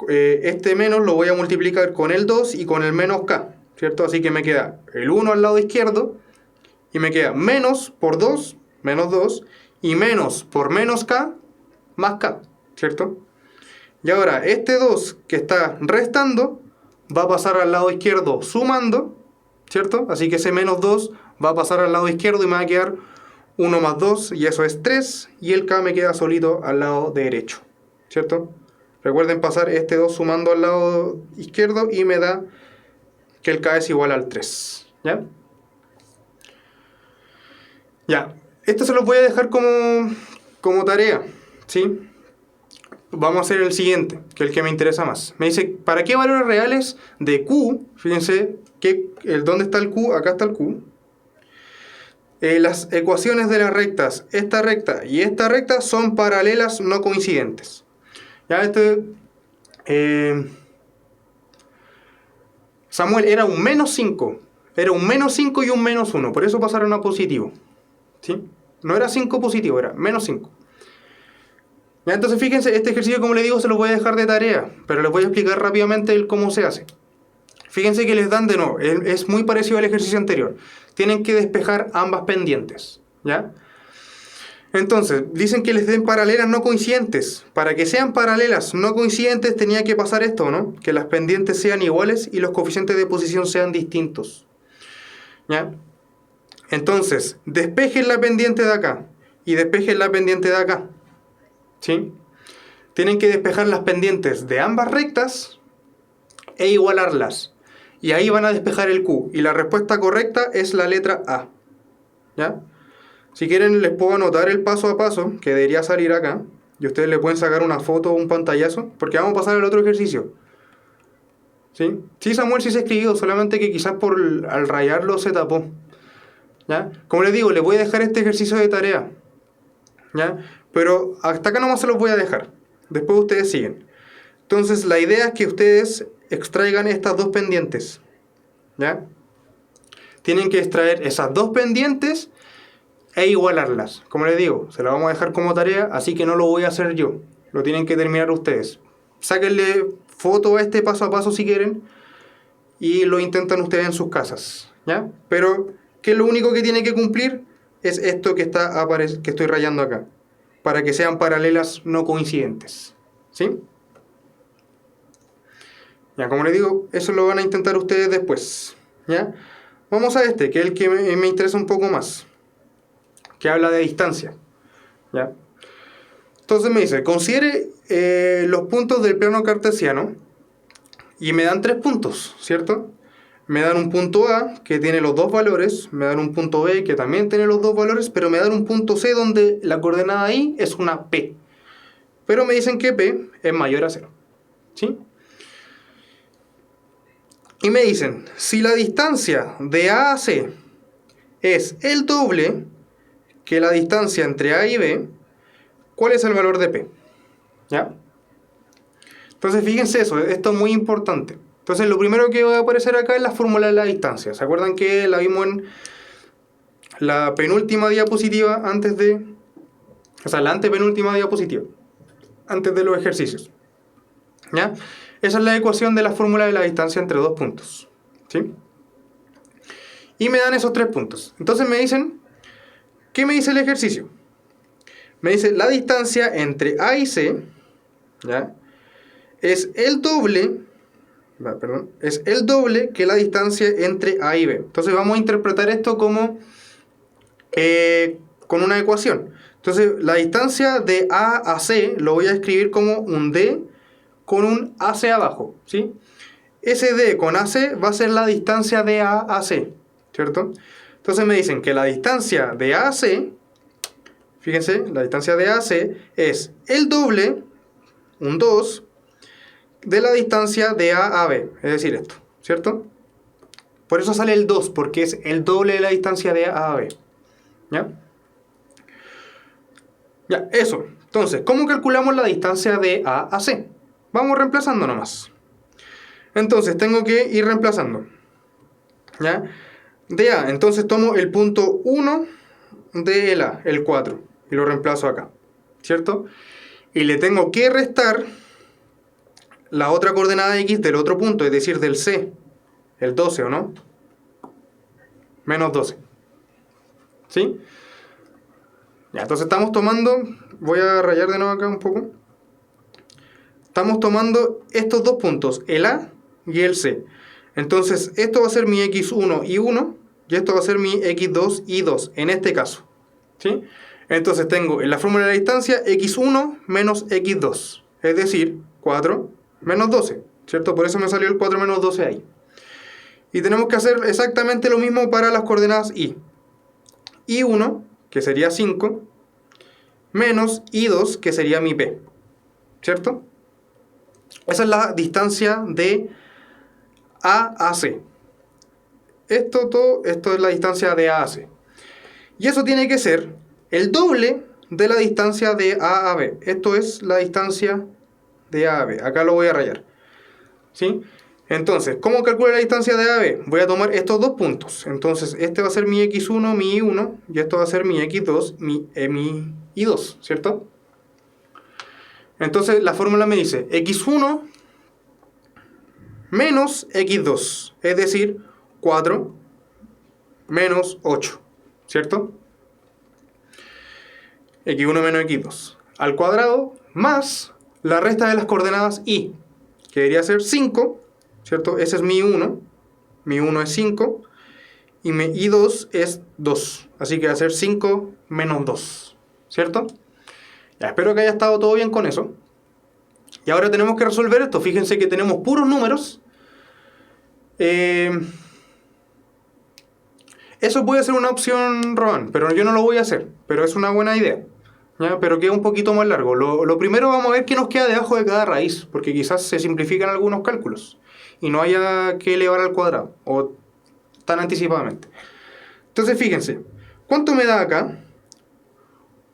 este menos lo voy a multiplicar con el 2 y con el menos k, ¿cierto? Así que me queda el 1 al lado izquierdo y me queda menos por 2, menos 2, y menos por menos k, más k, ¿cierto? Y ahora este 2 que está restando va a pasar al lado izquierdo sumando, ¿cierto? Así que ese menos 2 va a pasar al lado izquierdo y me va a quedar 1 más 2 y eso es 3 y el k me queda solito al lado derecho, ¿cierto? Recuerden pasar este 2 sumando al lado izquierdo y me da que el k es igual al 3, ¿ya? Ya, Esto se los voy a dejar como tarea, ¿sí? Vamos a hacer el siguiente, que es el que me interesa más. Me dice, ¿para qué valores reales de Q? Fíjense, ¿dónde está el Q? Acá está el Q. Las ecuaciones de las rectas, esta recta y esta recta son paralelas no coincidentes. Ya Samuel era un menos 5. Era un menos 5 y un menos 1. Por eso pasaron a positivo. ¿Sí? No era 5 positivo, era menos 5. Ya, entonces fíjense, este ejercicio, como les digo, se lo voy a dejar de tarea, pero les voy a explicar rápidamente cómo se hace. Fíjense que les dan de nuevo, es muy parecido al ejercicio anterior. Tienen que despejar ambas pendientes, ¿ya? Entonces, dicen que les den paralelas no coincidentes. Para que sean paralelas no coincidentes tenía que pasar esto, ¿no? Que las pendientes sean iguales y los coeficientes de posición sean distintos, ¿ya? Entonces, despejen la pendiente de acá y despejen la pendiente de acá, ¿sí? Tienen que despejar las pendientes de ambas rectas e igualarlas. Y ahí van a despejar el Q. Y la respuesta correcta es la letra A, ¿ya? Si quieren les puedo anotar el paso a paso que debería salir acá. Y ustedes le pueden sacar una foto o un pantallazo. Porque vamos a pasar al otro ejercicio. ¿Sí? Sí, Samuel sí se escribió. Solamente que quizás al rayarlo se tapó, ¿ya? Como les digo, les voy a dejar este ejercicio de tarea, ¿ya? Pero hasta acá nomás se los voy a dejar. Después ustedes siguen. Entonces la idea es que ustedes extraigan estas dos pendientes, ¿ya? Tienen que extraer esas dos pendientes e igualarlas. Como les digo, se la vamos a dejar como tarea, así que no lo voy a hacer yo. Lo tienen que terminar ustedes. Sáquenle foto a este paso a paso si quieren y lo intentan ustedes en sus casas, ¿ya? Pero que lo único que tiene que cumplir es esto que estoy rayando acá, para que sean paralelas no coincidentes, ¿sí? Ya, como les digo, eso lo van a intentar ustedes después, ¿ya? Vamos a que es el que me interesa un poco más, que habla de distancia, ¿ya? Entonces me dice, considere los puntos del plano cartesiano y me dan 3 puntos, ¿cierto? Me dan un punto A que tiene los dos valores, me dan un punto B que también tiene los dos valores, pero me dan un punto C donde la coordenada I es una P. Pero me dicen que P es mayor a 0, ¿sí? Y me dicen, si la distancia de A a C es el doble que la distancia entre A y B, ¿cuál es el valor de P? ¿Ya? Entonces fíjense eso, esto es muy importante. Entonces lo primero que va a aparecer acá es la fórmula de la distancia. ¿Se acuerdan que la vimos en la penúltima diapositiva la antepenúltima diapositiva, antes de los ejercicios? ¿Ya? Esa es la ecuación de la fórmula de la distancia entre dos puntos, ¿sí? Y me dan esos 3 puntos. Entonces me dicen, ¿qué me dice el ejercicio? Me dice, la distancia entre A y C, ¿ya?, es el doble que la distancia entre A y B. Entonces vamos a interpretar esto como con una ecuación. Entonces la distancia de A a C lo voy a escribir como un D con un AC abajo, ¿sí? Ese D con AC va a ser la distancia de A a C, ¿cierto? Entonces me dicen que la distancia de A a C, fíjense, la distancia de A a C es el doble, un 2, de la distancia de A a B, es decir, esto, ¿cierto? Por eso sale el 2, porque es el doble de la distancia de A a B, ¿ya? Ya, eso. Entonces, ¿cómo calculamos la distancia de A a C? Vamos reemplazando nomás. Entonces, tengo que ir reemplazando, ¿ya? De A, entonces tomo el punto 1 de el A, el 4, y lo reemplazo acá, ¿cierto? Y le tengo que restar la otra coordenada X del otro punto, es decir, del C, el 12, ¿o no? Menos 12, ¿sí? Ya, entonces estamos tomando, voy a rayar de nuevo acá un poco. Estamos tomando estos dos puntos, el A y el C. Entonces, esto va a ser mi X1 y 1, y esto va a ser mi X2 y 2, en este caso, ¿sí? Entonces tengo en la fórmula de la distancia X1 menos X2, es decir, 4 menos 12, ¿cierto? Por eso me salió el 4 menos 12 ahí. Y tenemos que hacer exactamente lo mismo para las coordenadas Y. Y1, que sería 5, menos I2, que sería mi P, ¿cierto? Esa es la distancia de A a C. Esto es la distancia de A a C. Y eso tiene que ser el doble de la distancia de A a B. Esto es la distancia de A a B. Acá lo voy a rayar, ¿sí? Entonces, ¿cómo calculo la distancia de A a B? Voy a tomar estos dos puntos. Entonces, este va a ser mi X1, mi Y1, y esto va a ser mi X2, mi Y2, ¿cierto? Entonces, la fórmula me dice X1 menos X2, es decir, 4 menos 8, ¿cierto? X1 menos X2 al cuadrado más la resta de las coordenadas Y, que debería ser 5, ¿cierto? Ese es mi 1 es 5, y mi I2 es 2, así que va a ser 5 menos 2, ¿cierto? Ya, espero que haya estado todo bien con eso. Y ahora tenemos que resolver esto. Fíjense que tenemos puros números. Eso puede ser una opción, Roban, pero yo no lo voy a hacer. Pero es una buena idea, ¿ya? Pero queda un poquito más largo. Lo primero vamos a ver qué nos queda debajo de cada raíz, porque quizás se simplifican algunos cálculos y no haya que elevar al cuadrado, o tan anticipadamente. Entonces fíjense, ¿cuánto me da acá?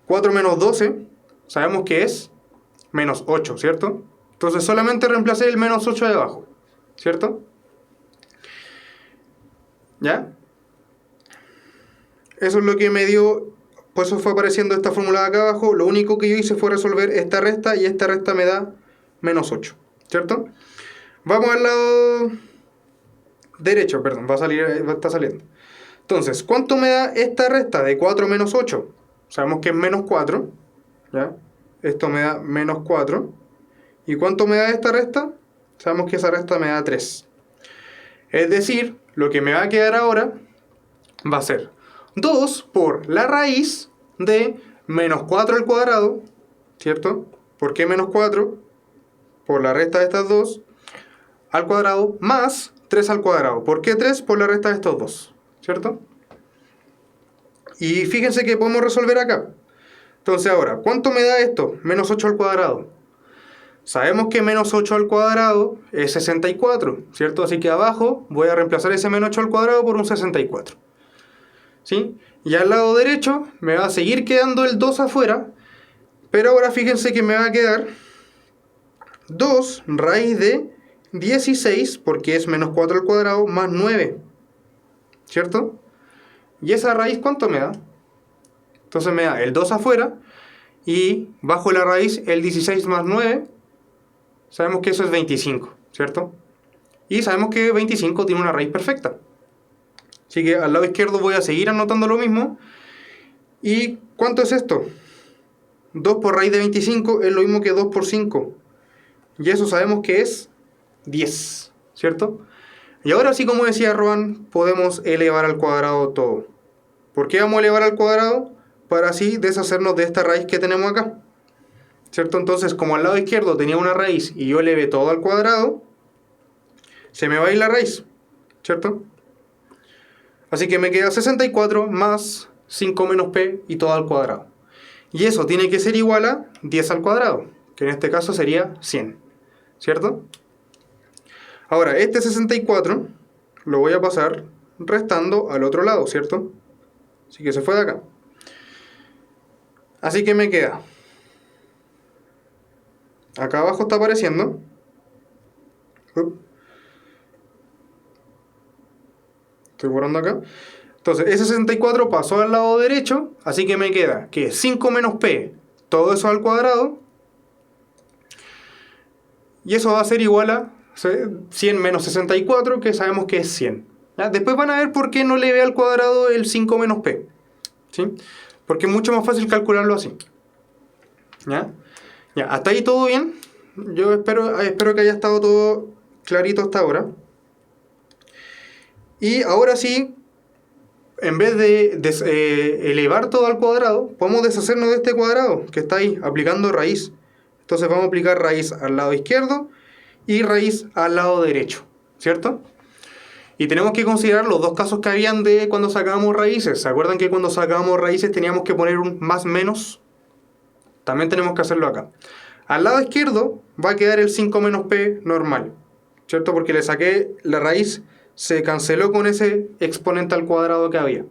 4 menos 12, sabemos que es menos 8, ¿cierto? Entonces solamente reemplacé el menos 8 de abajo, ¿cierto? ¿Ya? Eso es lo que me dio, pues eso fue apareciendo esta fórmula de acá abajo. Lo único que yo hice fue resolver esta resta, y esta resta me da menos 8, ¿cierto? Vamos al lado derecho, perdón, está saliendo. Entonces, ¿cuánto me da esta resta de 4 menos 8? Sabemos que es menos 4, ¿ya? Esto me da menos 4. ¿Y cuánto me da esta resta? Sabemos que esa resta me da 3. Es decir, lo que me va a quedar ahora va a ser 2 por la raíz de menos 4 al cuadrado, ¿cierto? ¿Por qué menos 4? Por la resta de estas dos al cuadrado, más 3 al cuadrado. ¿Por qué 3? Por la resta de estos dos, ¿cierto? Y fíjense que podemos resolver acá. Entonces ahora, ¿cuánto me da esto? Menos 8 al cuadrado. Sabemos que menos 8 al cuadrado es 64, ¿cierto? Así que abajo voy a reemplazar ese menos 8 al cuadrado por un 64, ¿sí? Y al lado derecho me va a seguir quedando el 2 afuera, pero ahora fíjense que me va a quedar 2 raíz de 16, porque es menos 4 al cuadrado, más 9, ¿cierto? ¿Y esa raíz cuánto me da? Entonces me da el 2 afuera, y bajo la raíz el 16 más 9, sabemos que eso es 25, ¿cierto? Y sabemos que 25 tiene una raíz perfecta. Así que al lado izquierdo voy a seguir anotando lo mismo. ¿Y cuánto es esto? 2 por raíz de 25 es lo mismo que 2 por 5. Y eso sabemos que es 10, ¿cierto? Y ahora sí, como decía Roban, podemos elevar al cuadrado todo. ¿Por qué vamos a elevar al cuadrado? Para así deshacernos de esta raíz que tenemos acá, ¿cierto? Entonces, como al lado izquierdo tenía una raíz y yo elevé todo al cuadrado, se me va a ir la raíz, ¿cierto? Así que me queda 64 más 5 menos p y todo al cuadrado. Y eso tiene que ser igual a 10 al cuadrado, que en este caso sería 100, ¿cierto? Ahora, este 64 lo voy a pasar restando al otro lado, ¿cierto? Así que se fue de acá. Así que me queda, acá abajo está apareciendo, estoy borrando acá. Entonces, ese 64 pasó al lado derecho, así que me queda que 5 menos p, todo eso al cuadrado, y eso va a ser igual a 100 menos 64, que sabemos que es 100. ¿Ya? Después van a ver por qué no le ve al cuadrado el 5 menos p, ¿sí? Porque es mucho más fácil calcularlo así. ¿Ya? Ya, hasta ahí todo bien. Yo espero que haya estado todo clarito hasta ahora. Y ahora sí, en vez de elevar todo al cuadrado, podemos deshacernos de este cuadrado que está ahí, aplicando raíz. Entonces vamos a aplicar raíz al lado izquierdo y raíz al lado derecho, ¿cierto? Y tenemos que considerar los dos casos que habían de cuando sacábamos raíces. ¿Se acuerdan que cuando sacábamos raíces teníamos que poner un más menos? También tenemos que hacerlo acá. Al lado izquierdo va a quedar el 5 menos p normal, ¿cierto? Porque le saqué la raíz, se canceló con ese exponente al cuadrado que había.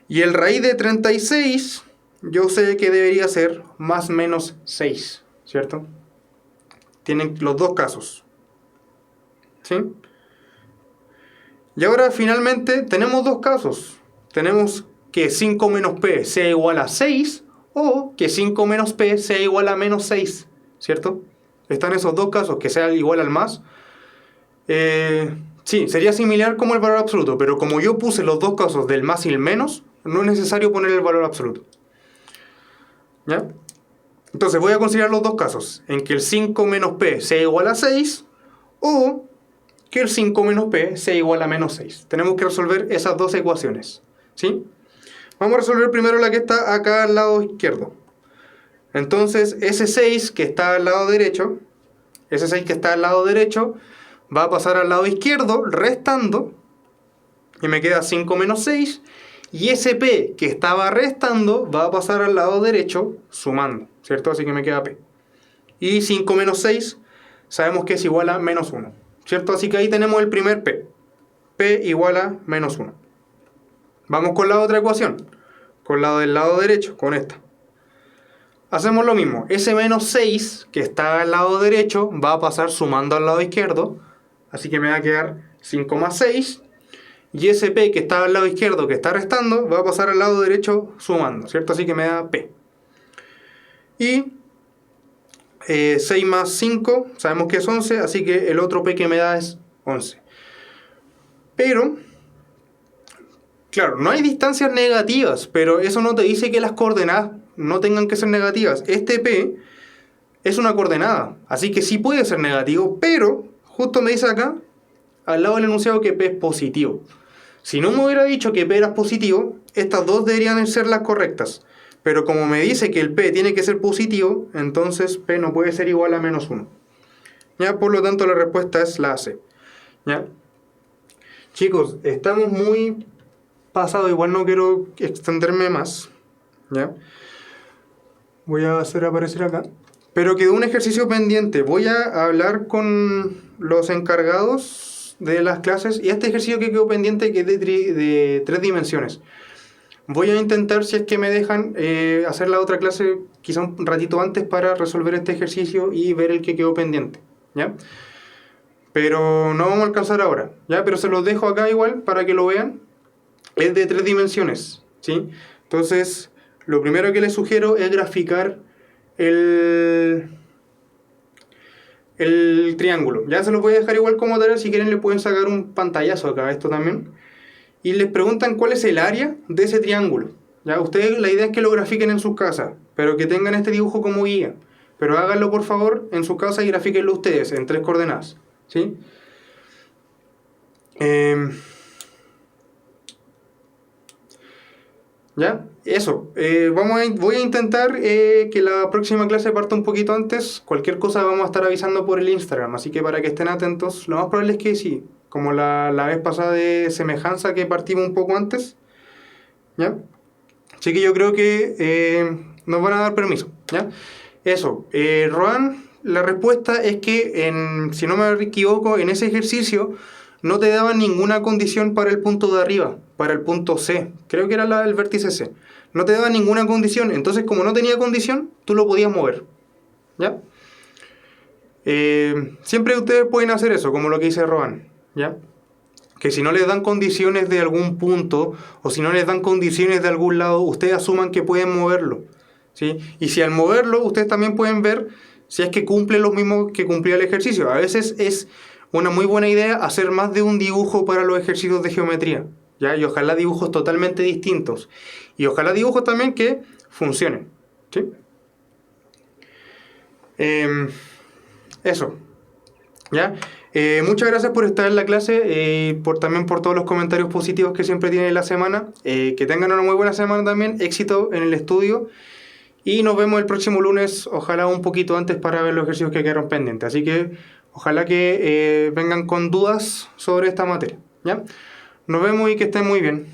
Y el raíz de 36, yo sé que debería ser más menos 6, ¿cierto? Tienen los dos casos, ¿sí? Y ahora finalmente tenemos dos casos. Tenemos que 5 menos p sea igual a 6 o que 5 menos p sea igual a menos 6, ¿cierto? Están esos dos casos, que sea igual al más. Sí, sería similar como el valor absoluto, pero como yo puse los dos casos del más y el menos, no es necesario poner el valor absoluto. ¿Ya? Entonces voy a considerar los dos casos, en que el 5 menos p sea igual a 6 o que el 5 menos p sea igual a menos 6. Tenemos que resolver esas dos ecuaciones, ¿sí? Vamos a resolver primero la que está acá al lado izquierdo. Entonces ese 6 que está al lado derecho, va a pasar al lado izquierdo restando, y me queda 5 menos 6, y ese p que estaba restando va a pasar al lado derecho sumando, ¿cierto? Así que me queda p. Y 5 menos 6 sabemos que es igual a menos 1, ¿cierto? Así que ahí tenemos el primer p. P igual a menos 1. Vamos con la otra ecuación, con la del lado derecho, con esta. Hacemos lo mismo. Ese menos 6 que está al lado derecho va a pasar sumando al lado izquierdo. Así que me va a quedar 5 más 6. Y ese p que está al lado izquierdo, que está restando, va a pasar al lado derecho sumando, ¿cierto? Así que me da p. Y 6 más 5, sabemos que es 11, así que el otro p que me da es 11. Pero, claro, no hay distancias negativas, pero eso no te dice que las coordenadas no tengan que ser negativas. Este p es una coordenada, así que sí puede ser negativo, pero justo me dice acá, al lado del enunciado, que p es positivo. Si no me hubiera dicho que p era positivo, estas dos deberían ser las correctas. Pero como me dice que el p tiene que ser positivo, entonces p no puede ser igual a menos 1. ¿Ya? Por lo tanto, la respuesta es la C. ¿Ya? Chicos, estamos muy pasados, igual no quiero extenderme más. ¿Ya? Voy a hacer aparecer acá. Pero quedó un ejercicio pendiente. Voy a hablar con los encargados de las clases, y este ejercicio que quedó pendiente, que es de 3 dimensiones. Voy a intentar, si es que me dejan, hacer la otra clase quizá un ratito antes para resolver este ejercicio y ver el que quedó pendiente, ¿ya? Pero no vamos a alcanzar ahora, ¿ya? Pero se los dejo acá igual para que lo vean. Es de 3 dimensiones, ¿sí? Entonces, lo primero que les sugiero es graficar el triángulo. Ya se los voy a dejar igual como tarea, si quieren le pueden sacar un pantallazo acá a esto también. Y les preguntan cuál es el área de ese triángulo. Ya, ustedes, la idea es que lo grafiquen en sus casas, pero que tengan este dibujo como guía. Pero háganlo por favor en sus casas y grafíquenlo ustedes en 3 coordenadas, ¿sí? ¿Ya? Eso. Voy a intentar que la próxima clase parta un poquito antes. Cualquier cosa vamos a estar avisando por el Instagram, así que para que estén atentos. Lo más probable es que sí, como la vez pasada de semejanza, que partimos un poco antes. ¿Ya? Así que yo creo que nos van a dar permiso, ¿ya? Eso. Roan, la respuesta es que, si no me equivoco, en ese ejercicio no te daban ninguna condición para el punto de arriba, para el punto C. Creo que era el vértice C. No te daban ninguna condición. Entonces, como no tenía condición, tú lo podías mover, ¿ya? Siempre ustedes pueden hacer eso, como lo que dice Roan, ¿ya? Que si no les dan condiciones de algún punto, o si no les dan condiciones de algún lado, ustedes asuman que pueden moverlo, ¿sí? Y si al moverlo, ustedes también pueden ver si es que cumple lo mismo que cumplía el ejercicio. A veces es una muy buena idea hacer más de un dibujo para los ejercicios de geometría, ¿ya? Y ojalá dibujos totalmente distintos. Y ojalá dibujos también que funcionen, ¿sí? Eso, ¿ya? Muchas gracias por estar en la clase, también por todos los comentarios positivos que siempre tienen en la semana. Que tengan una muy buena semana también, éxito en el estudio. Y nos vemos el próximo lunes, ojalá un poquito antes, para ver los ejercicios que quedaron pendientes. Así que ojalá que vengan con dudas sobre esta materia. ¿Ya? Nos vemos y que estén muy bien.